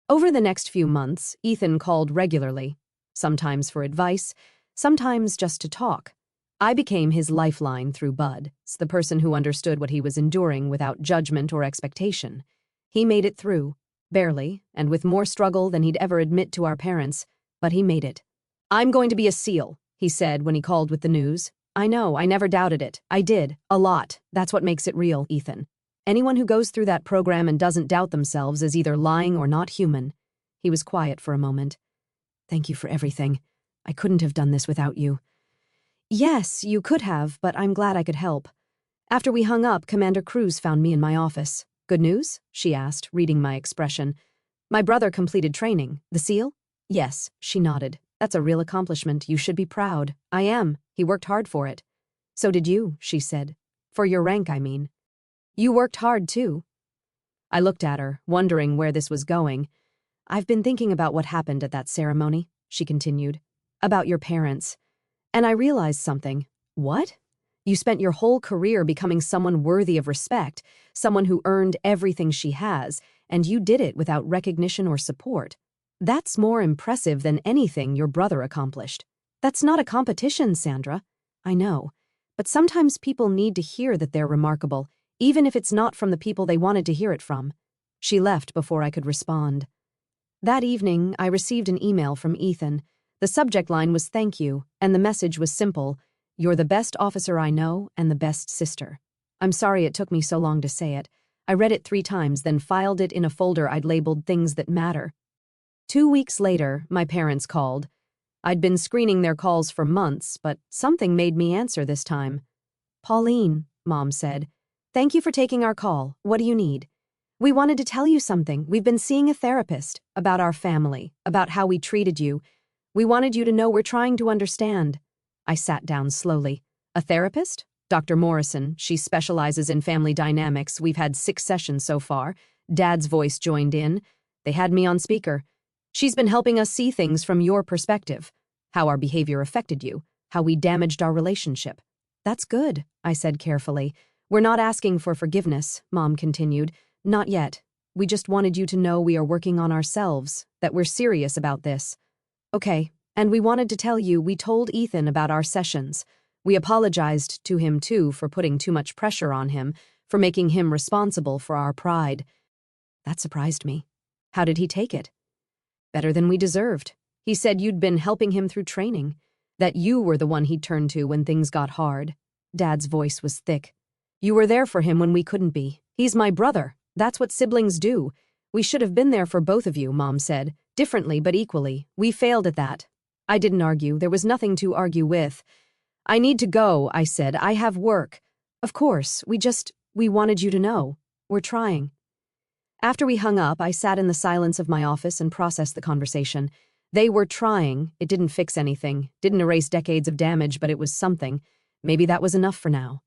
Over the next few months, Ethan called regularly, sometimes for advice, sometimes just to talk. I became his lifeline through Bud, the person who understood what he was enduring without judgment or expectation. He made it through, barely, and with more struggle than he'd ever admit to our parents, but he made it. "I'm going to be a SEAL," he said when he called with the news. "I know, I never doubted it. I did, a lot. That's what makes it real, Ethan. Anyone who goes through that program and doesn't doubt themselves is either lying or not human." He was quiet for a moment. "Thank you for everything. I couldn't have done this without you." "Yes, you could have, but I'm glad I could help." After we hung up, Commander Cruz found me in my office. "Good news?" she asked, reading my expression. "My brother completed training. The SEAL?" "Yes," she nodded. "That's a real accomplishment. You should be proud." "I am. He worked hard for it." "So did you," she said. "For your rank, I mean." "You worked hard, too." I looked at her, wondering where this was going. "I've been thinking about what happened at that ceremony," she continued. "About your parents. And I realized something." "What?" "You spent your whole career becoming someone worthy of respect, someone who earned everything she has, and you did it without recognition or support." That's more impressive than anything your brother accomplished. That's not a competition, Sandra. I know. But sometimes people need to hear that they're remarkable, even if it's not from the people they wanted to hear it from. She left before I could respond. That evening, I received an email from Ethan. The subject line was "Thank you," and the message was simple: "You're the best officer I know and the best sister." I'm sorry it took me so long to say it. I read it 3 times, then filed it in a folder I'd labeled "Things That Matter." 2 weeks later, my parents called. I'd been screening their calls for months, but something made me answer this time. "Pauline," Mom said, "thank you for taking our call. What do you need?" "We wanted to tell you something. We've been seeing a therapist about our family, about how we treated you. We wanted you to know we're trying to understand." I sat down slowly. "A therapist?" "Dr. Morrison. She specializes in family dynamics. We've had 6 sessions so far." Dad's voice joined in. They had me on speaker. "She's been helping us see things from your perspective. How our behavior affected you. How we damaged our relationship." "That's good," I said carefully. "We're not asking for forgiveness," Mom continued. "Not yet. We just wanted you to know we are working on ourselves, that we're serious about this." "Okay, and we wanted to tell you we told Ethan about our sessions. We apologized to him, too, for putting too much pressure on him, for making him responsible for our pride." That surprised me. "How did he take it?" "Better than we deserved. He said you'd been helping him through training, that you were the one he'd turn to when things got hard." Dad's voice was thick. "You were there for him when we couldn't be. He's my brother. That's what siblings do. We should have been there for both of you," Mom said, differently but equally. "We failed at that." I didn't argue. There was nothing to argue with. "I need to go," I said. "I have work." "Of course. We wanted you to know. We're trying." After we hung up, I sat in the silence of my office and processed the conversation. They were trying. It didn't fix anything, didn't erase decades of damage, but it was something. Maybe that was enough for now.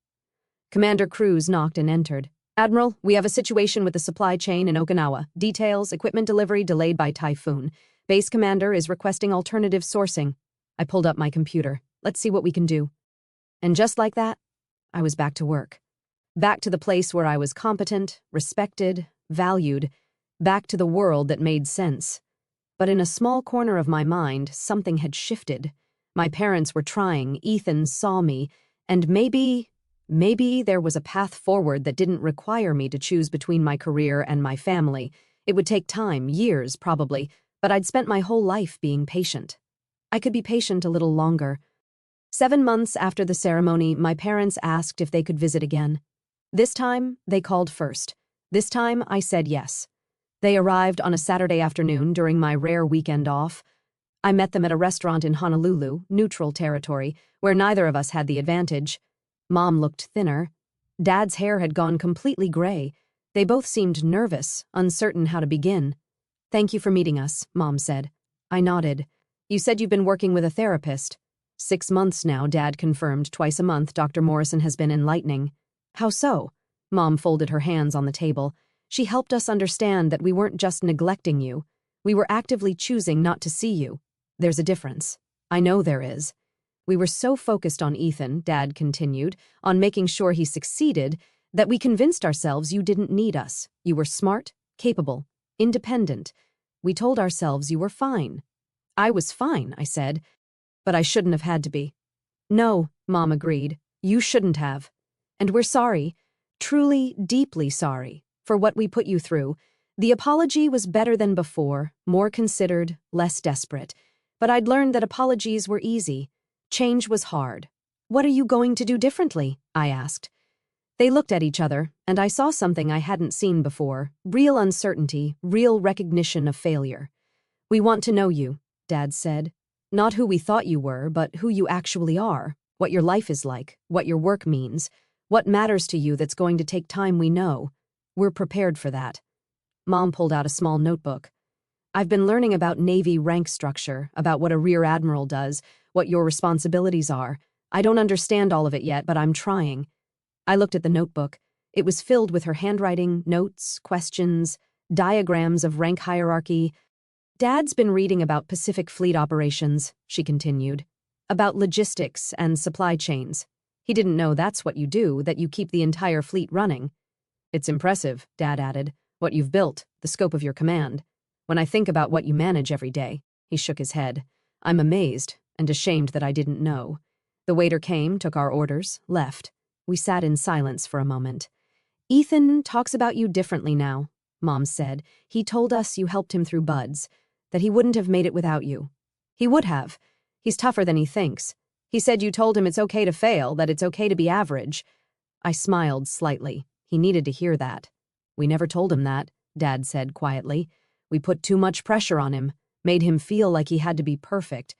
Commander Cruz knocked and entered. "Admiral, we have a situation with the supply chain in Okinawa. Details: equipment delivery delayed by typhoon. Base commander is requesting alternative sourcing." I pulled up my computer. "Let's see what we can do." And just like that, I was back to work. Back to the place where I was competent, respected, valued. Back to the world that made sense. But in a small corner of my mind, something had shifted. My parents were trying, Ethan saw me, and maybe there was a path forward that didn't require me to choose between my career and my family. It would take time, years probably, but I'd spent my whole life being patient. I could be patient a little longer. 7 months after the ceremony, my parents asked if they could visit again. This time, they called first. This time, I said yes. They arrived on a Saturday afternoon during my rare weekend off. I met them at a restaurant in Honolulu, neutral territory, where neither of us had the advantage. Mom looked thinner. Dad's hair had gone completely gray. They both seemed nervous, uncertain how to begin. "Thank you for meeting us," Mom said. I nodded. "You said you've been working with a therapist." 6 months now, Dad confirmed. "Twice a month, Dr. Morrison has been enlightening." "How so?" Mom folded her hands on the table. "She helped us understand that we weren't just neglecting you. We were actively choosing not to see you. There's a difference." "I know there is." "We were so focused on Ethan," Dad continued, "on making sure he succeeded, that we convinced ourselves you didn't need us. You were smart, capable, independent. We told ourselves you were fine." "I was fine," I said, "but I shouldn't have had to be." "No," Mom agreed. "You shouldn't have. And we're sorry, truly, deeply sorry, for what we put you through. The apology was better than before, more considered, less desperate. But I'd learned that apologies were easy. Change was hard." "What are you going to do differently?" I asked. They looked at each other, and I saw something I hadn't seen before: real uncertainty, real recognition of failure. "We want to know you," Dad said. "Not who we thought you were, but who you actually are, what your life is like, what your work means, what matters to you that's going to take time we know. We're prepared for that." Mom pulled out a small notebook. "I've been learning about Navy rank structure, about what a rear admiral does, what your responsibilities are. I don't understand all of it yet, but I'm trying." I looked at the notebook. It was filled with her handwriting, notes, questions, diagrams of rank hierarchy. "Dad's been reading about Pacific Fleet operations," she continued, "about logistics and supply chains. He didn't know that's what you do, that you keep the entire fleet running." "It's impressive," Dad added, "what you've built, the scope of your command." When I think about what you manage every day." He shook his head. I'm amazed and ashamed that I didn't know. The waiter came, took our orders, left. We sat in silence for a moment. "Ethan talks about you differently now," Mom said. "He told us you helped him through buds, that he wouldn't have made it without you." "He would have. He's tougher than he thinks. He said you told him it's okay to fail, that it's okay to be average." I smiled slightly. He needed to hear that. "We never told him that," Dad said quietly. "We put too much pressure on him, made him feel like he had to be perfect.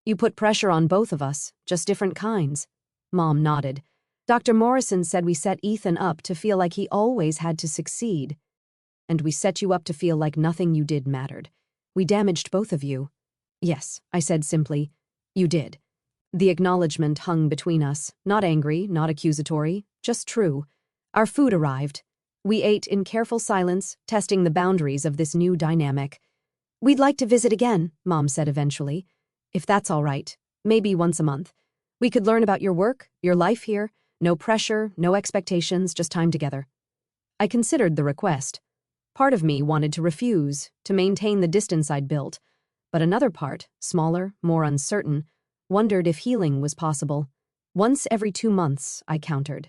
You put pressure on both of us, just different kinds." Mom nodded. "Dr. Morrison said we set Ethan up to feel like he always had to succeed. And we set you up to feel like nothing you did mattered. We damaged both of you." "Yes," I said simply. "You did." The acknowledgement hung between us, not angry, not accusatory, just true. Our food arrived. We ate in careful silence, testing the boundaries of this new dynamic. "We'd like to visit again," Mom said eventually. "If that's all right, maybe once a month. We could learn about your work, your life here. No pressure, no expectations, just time together." I considered the request. Part of me wanted to refuse, to maintain the distance I'd built. But another part, smaller, more uncertain, wondered if healing was possible. "Once every 2 months," I countered.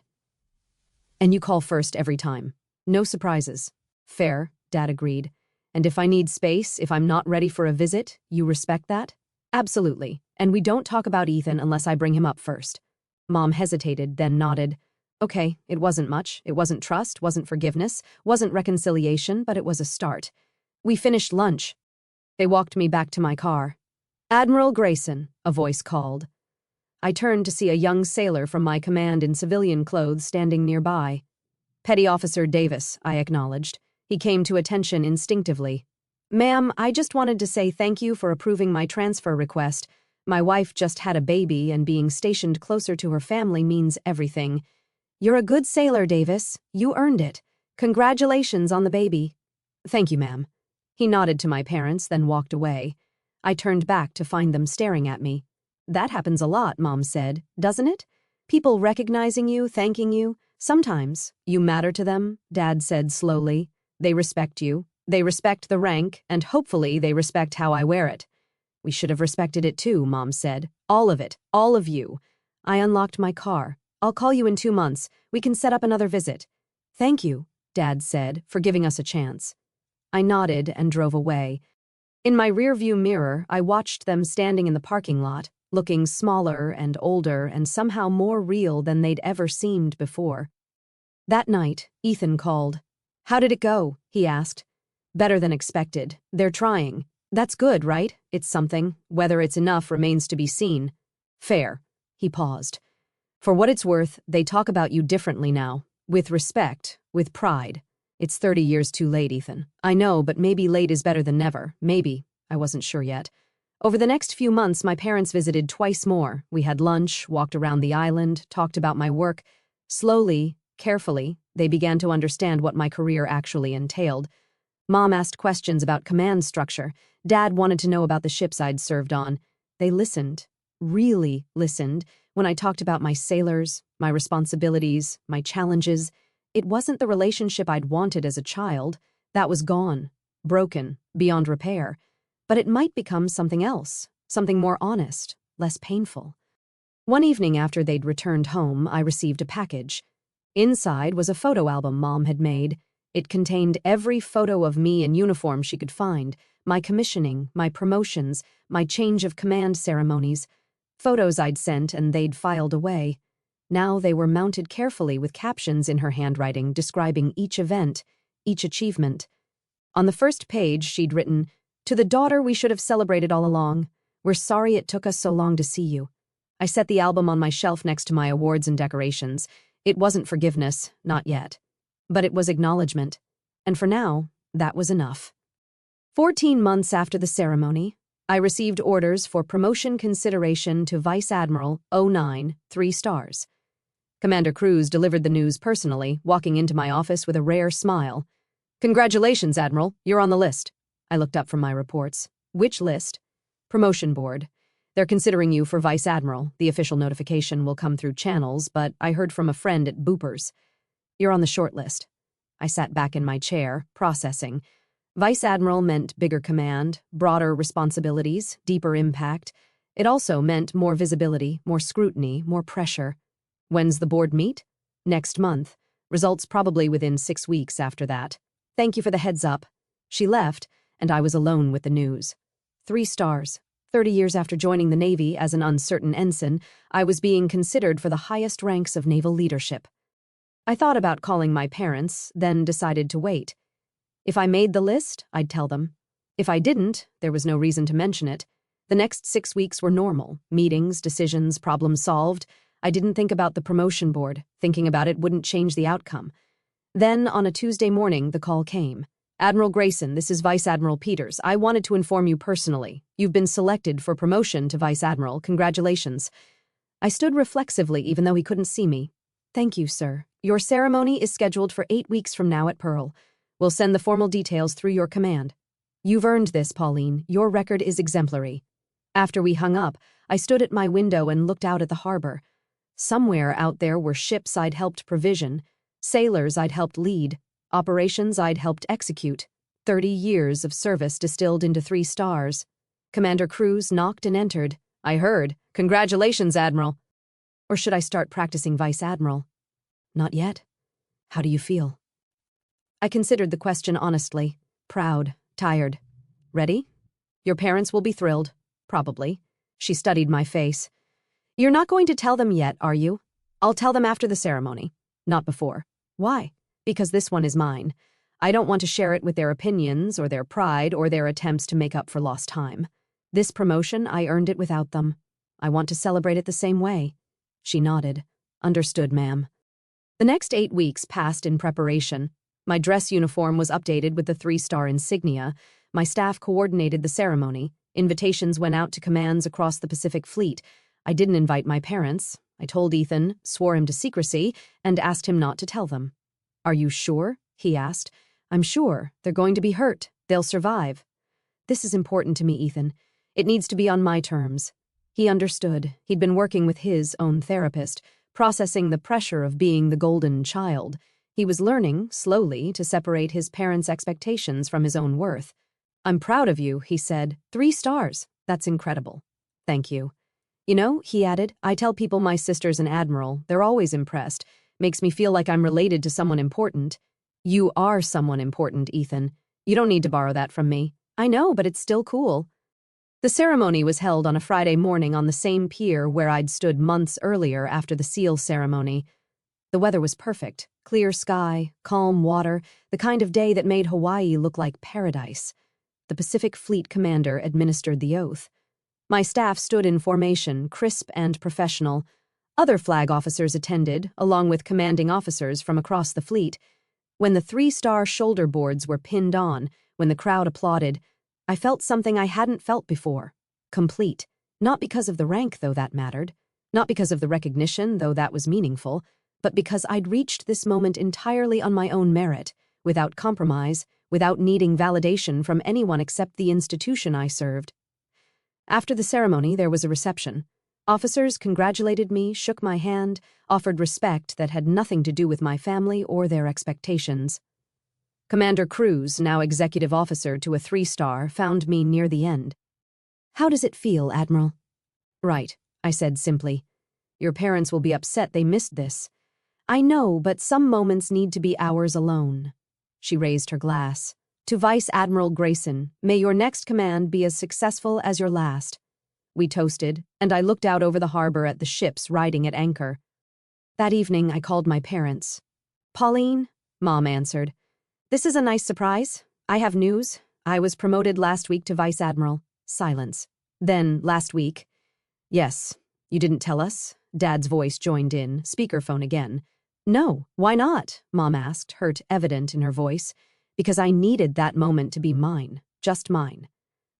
"And you call first every time. No surprises." "Fair," Dad agreed. "And if I need space, if I'm not ready for a visit, you respect that?" "Absolutely. And we don't talk about Ethan unless I bring him up first." Mom hesitated, then nodded. "Okay, it wasn't much. It wasn't trust, wasn't forgiveness, wasn't reconciliation, but it was a start." We finished lunch. They walked me back to my car. "Admiral Grayson," a voice called. I turned to see a young sailor from my command in civilian clothes standing nearby. "Petty Officer Davis," I acknowledged. He came to attention instinctively. "Ma'am, I just wanted to say thank you for approving my transfer request. My wife just had a baby, and being stationed closer to her family means everything." "You're a good sailor, Davis. You earned it. Congratulations on the baby." "Thank you, ma'am." He nodded to my parents, then walked away. I turned back to find them staring at me. "That happens a lot," Mom said, "doesn't it? People recognizing you, thanking you. Sometimes you matter to them," Dad said slowly. "They respect you. They respect the rank, and hopefully they respect how I wear it." "We should have respected it too," Mom said. "All of it. All of you." I unlocked my car. "I'll call you in 2 months. We can set up another visit." "Thank you," Dad said, "for giving us a chance." I nodded and drove away. In my rearview mirror, I watched them standing in the parking lot, looking smaller and older and somehow more real than they'd ever seemed before. That night, Ethan called. "How did it go?" he asked. "Better than expected. They're trying." "That's good, right? It's something. Whether it's enough remains to be seen." "Fair." He paused. "For what it's worth, they talk about you differently now. With respect, with pride. It's 30 years too late, Ethan. I know, but maybe late is better than never. Maybe." I wasn't sure yet. Over the next few months, my parents visited twice more. We had lunch, walked around the island, talked about my work. Slowly, carefully, they began to understand what my career actually entailed. Mom asked questions about command structure. Dad wanted to know about the ships I'd served on. They listened, really listened, when I talked about my sailors, my responsibilities, my challenges. It wasn't the relationship I'd wanted as a child. That was gone, broken, beyond repair. But it might become something else, something more honest, less painful. One evening after they'd returned home, I received a package. Inside was a photo album Mom had made. It contained every photo of me in uniform she could find, my commissioning, my promotions, my change of command ceremonies, photos I'd sent and they'd filed away. Now they were mounted carefully with captions in her handwriting describing each event, each achievement. On the first page, she'd written, "To the daughter we should have celebrated all along. We're sorry it took us so long to see you." I set the album on my shelf next to my awards and decorations. It wasn't forgiveness, not yet. But it was acknowledgement. And for now, that was enough. 14 months after the ceremony, I received orders for promotion consideration to Vice Admiral 09, 3 stars. Commander Cruz delivered the news personally, walking into my office with a rare smile. "Congratulations, Admiral. You're on the list." I looked up from my reports. "Which list?" "Promotion board. They're considering you for Vice Admiral. The official notification will come through channels, but I heard from a friend at Boopers. You're on the short list." I sat back in my chair, processing. Vice Admiral meant bigger command, broader responsibilities, deeper impact. It also meant more visibility, more scrutiny, more pressure. When's the board meet? Next month. Results probably within 6 weeks after that. Thank you for the heads up. She left, and I was alone with the news. 3 stars. 30 years after joining the Navy as an uncertain ensign, I was being considered for the highest ranks of naval leadership. I thought about calling my parents, then decided to wait. If I made the list, I'd tell them. If I didn't, there was no reason to mention it. The next 6 weeks were normal. Meetings, decisions, problems solved. I didn't think about the promotion board. Thinking about it wouldn't change the outcome. Then, on a Tuesday morning, the call came. Admiral Grayson, this is Vice Admiral Peters. I wanted to inform you personally. You've been selected for promotion to Vice Admiral. Congratulations. I stood reflexively even though he couldn't see me. Thank you, sir. Your ceremony is scheduled for 8 weeks from now at Pearl. We'll send the formal details through your command. You've earned this, Pauline. Your record is exemplary. After we hung up, I stood at my window and looked out at the harbor. Somewhere out there were ships I'd helped provision, sailors I'd helped lead, operations I'd helped execute. 30 years of service distilled into 3 stars. Commander Cruz knocked and entered. I heard, "Congratulations, Admiral." Or should I start practicing Vice Admiral? Not yet. How do you feel? I considered the question honestly, proud, tired. Ready? Your parents will be thrilled. Probably. She studied my face. You're not going to tell them yet, are you? I'll tell them after the ceremony. Not before. Why? Because this one is mine. I don't want to share it with their opinions or their pride or their attempts to make up for lost time. This promotion, I earned it without them. I want to celebrate it the same way. She nodded. Understood, ma'am. The next 8 weeks passed in preparation. My dress uniform was updated with the 3-star insignia. My staff coordinated the ceremony. Invitations went out to commands across the Pacific Fleet. I didn't invite my parents. I told Ethan, swore him to secrecy, and asked him not to tell them. Are you sure? He asked. I'm sure. They're going to be hurt. They'll survive. This is important to me, Ethan. It needs to be on my terms. He understood. He'd been working with his own therapist, processing the pressure of being the golden child. He was learning, slowly, to separate his parents' expectations from his own worth. I'm proud of you, he said. 3 stars. That's incredible. Thank you. You know, he added, I tell people my sister's an admiral. They're always impressed. Makes me feel like I'm related to someone important. You are someone important, Ethan. You don't need to borrow that from me. I know, but it's still cool. The ceremony was held on a Friday morning on the same pier where I'd stood months earlier after the SEAL ceremony. The weather was perfect. Clear sky, calm water, the kind of day that made Hawaii look like paradise. The Pacific Fleet commander administered the oath. My staff stood in formation, crisp and professional. Other flag officers attended, along with commanding officers from across the fleet. When the 3-star shoulder boards were pinned on, when the crowd applauded, I felt something I hadn't felt before. Complete. Not because of the rank, though that mattered. Not because of the recognition, though that was meaningful. But because I'd reached this moment entirely on my own merit, without compromise, without needing validation from anyone except the institution I served. After the ceremony, there was a reception. Officers congratulated me, shook my hand, offered respect that had nothing to do with my family or their expectations. Commander Cruz, now executive officer to a 3-star, found me near the end. How does it feel, Admiral? Right, I said simply. Your parents will be upset they missed this. I know, but some moments need to be ours alone. She raised her glass. To Vice Admiral Grayson, may your next command be as successful as your last. We toasted, and I looked out over the harbor at the ships riding at anchor. That evening, I called my parents. Pauline, Mom answered. This is a nice surprise. I have news. I was promoted last week to Vice Admiral. Silence. Then, last week. Yes. You didn't tell us? Dad's voice joined in, speakerphone again. No, why not? Mom asked, hurt evident in her voice. Because I needed that moment to be mine, just mine.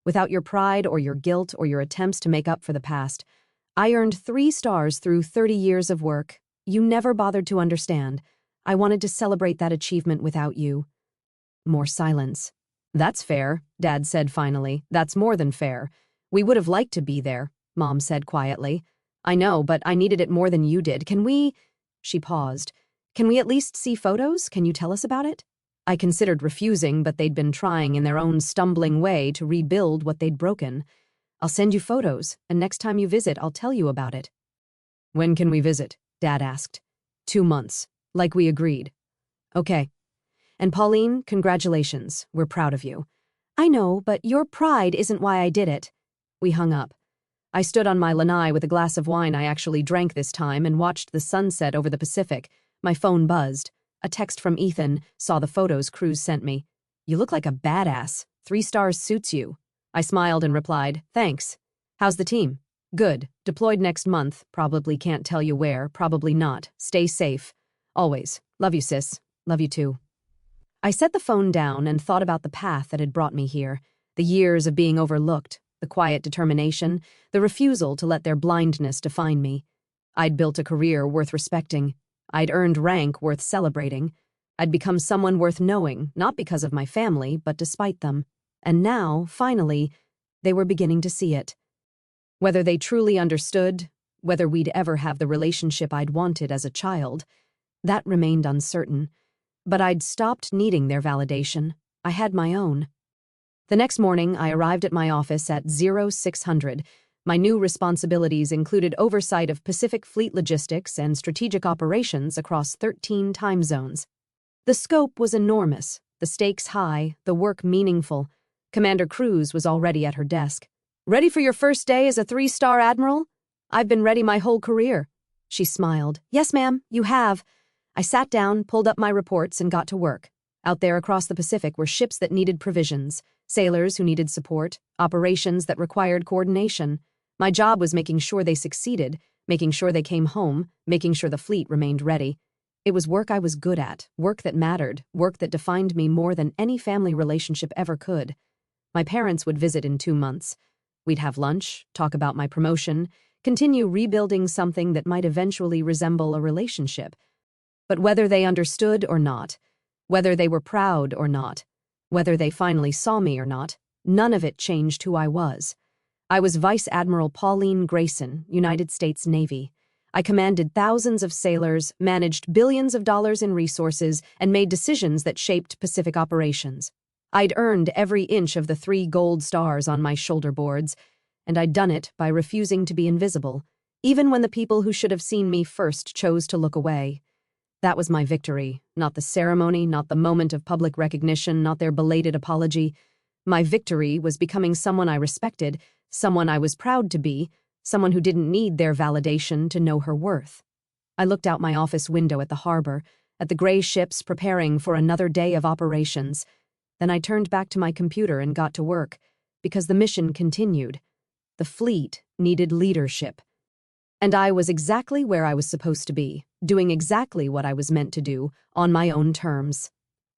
Without your pride or your guilt or your attempts to make up for the past, I earned 3 stars through 30 years of work. You never bothered to understand. I wanted to celebrate that achievement without you. More silence. That's fair, Dad said finally. That's more than fair. We would have liked to be there, Mom said quietly. I know, but I needed it more than you did. Can we... She paused. Can we at least see photos? Can you tell us about it? I considered refusing, but they'd been trying in their own stumbling way to rebuild what they'd broken. I'll send you photos, and next time you visit, I'll tell you about it. When can we visit? Dad asked. 2 months, like we agreed. Okay. And Pauline, congratulations. We're proud of you. I know, but your pride isn't why I did it. We hung up. I stood on my lanai with a glass of wine I actually drank this time and watched the sunset over the Pacific. My phone buzzed. A text from Ethan, saw the photos Cruz sent me. You look like a badass. 3 stars suits you. I smiled and replied, thanks. How's the team? Good. Deployed next month. Probably can't tell you where. Probably not. Stay safe. Always. Love you, sis. Love you too. I set the phone down and thought about the path that had brought me here. The years of being overlooked, the quiet determination, the refusal to let their blindness define me. I'd built a career worth respecting. I'd earned rank worth celebrating. I'd become someone worth knowing, not because of my family, but despite them. And now, finally, they were beginning to see it. Whether they truly understood, whether we'd ever have the relationship I'd wanted as a child, that remained uncertain. But I'd stopped needing their validation. I had my own. The next morning, I arrived at my office at 0600. My new responsibilities included oversight of Pacific Fleet logistics and strategic operations across 13 time zones. The scope was enormous, the stakes high, the work meaningful. Commander Cruz was already at her desk. Ready for your first day as a 3-star admiral? I've been ready my whole career. She smiled. Yes, ma'am, you have. I sat down, pulled up my reports, and got to work. Out there across the Pacific were ships that needed provisions, sailors who needed support, operations that required coordination. My job was making sure they succeeded, making sure they came home, making sure the fleet remained ready. It was work I was good at, work that mattered, work that defined me more than any family relationship ever could. My parents would visit in 2 months. We'd have lunch, talk about my promotion, continue rebuilding something that might eventually resemble a relationship. But whether they understood or not, whether they were proud or not, whether they finally saw me or not, none of it changed who I was. I was Vice Admiral Pauline Grayson, United States Navy. I commanded thousands of sailors, managed billions of dollars in resources, and made decisions that shaped Pacific operations. I'd earned every inch of the 3 gold stars on my shoulder boards, and I'd done it by refusing to be invisible, even when the people who should have seen me first chose to look away. That was my victory, not the ceremony, not the moment of public recognition, not their belated apology. My victory was becoming someone I respected, someone I was proud to be, someone who didn't need their validation to know her worth. I looked out my office window at the harbor, at the gray ships preparing for another day of operations. Then I turned back to my computer and got to work, because the mission continued. The fleet needed leadership. And I was exactly where I was supposed to be, doing exactly what I was meant to do, on my own terms.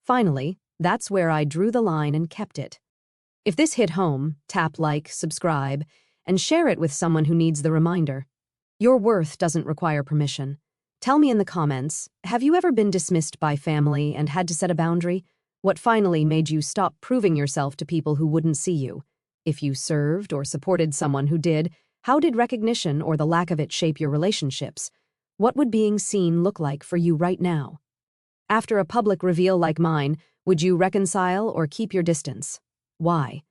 Finally, that's where I drew the line and kept it. If this hit home, tap like, subscribe, and share it with someone who needs the reminder. Your worth doesn't require permission. Tell me in the comments, have you ever been dismissed by family and had to set a boundary? What finally made you stop proving yourself to people who wouldn't see you? If you served or supported someone who did, how did recognition or the lack of it shape your relationships? What would being seen look like for you right now? After a public reveal like mine, would you reconcile or keep your distance? Why?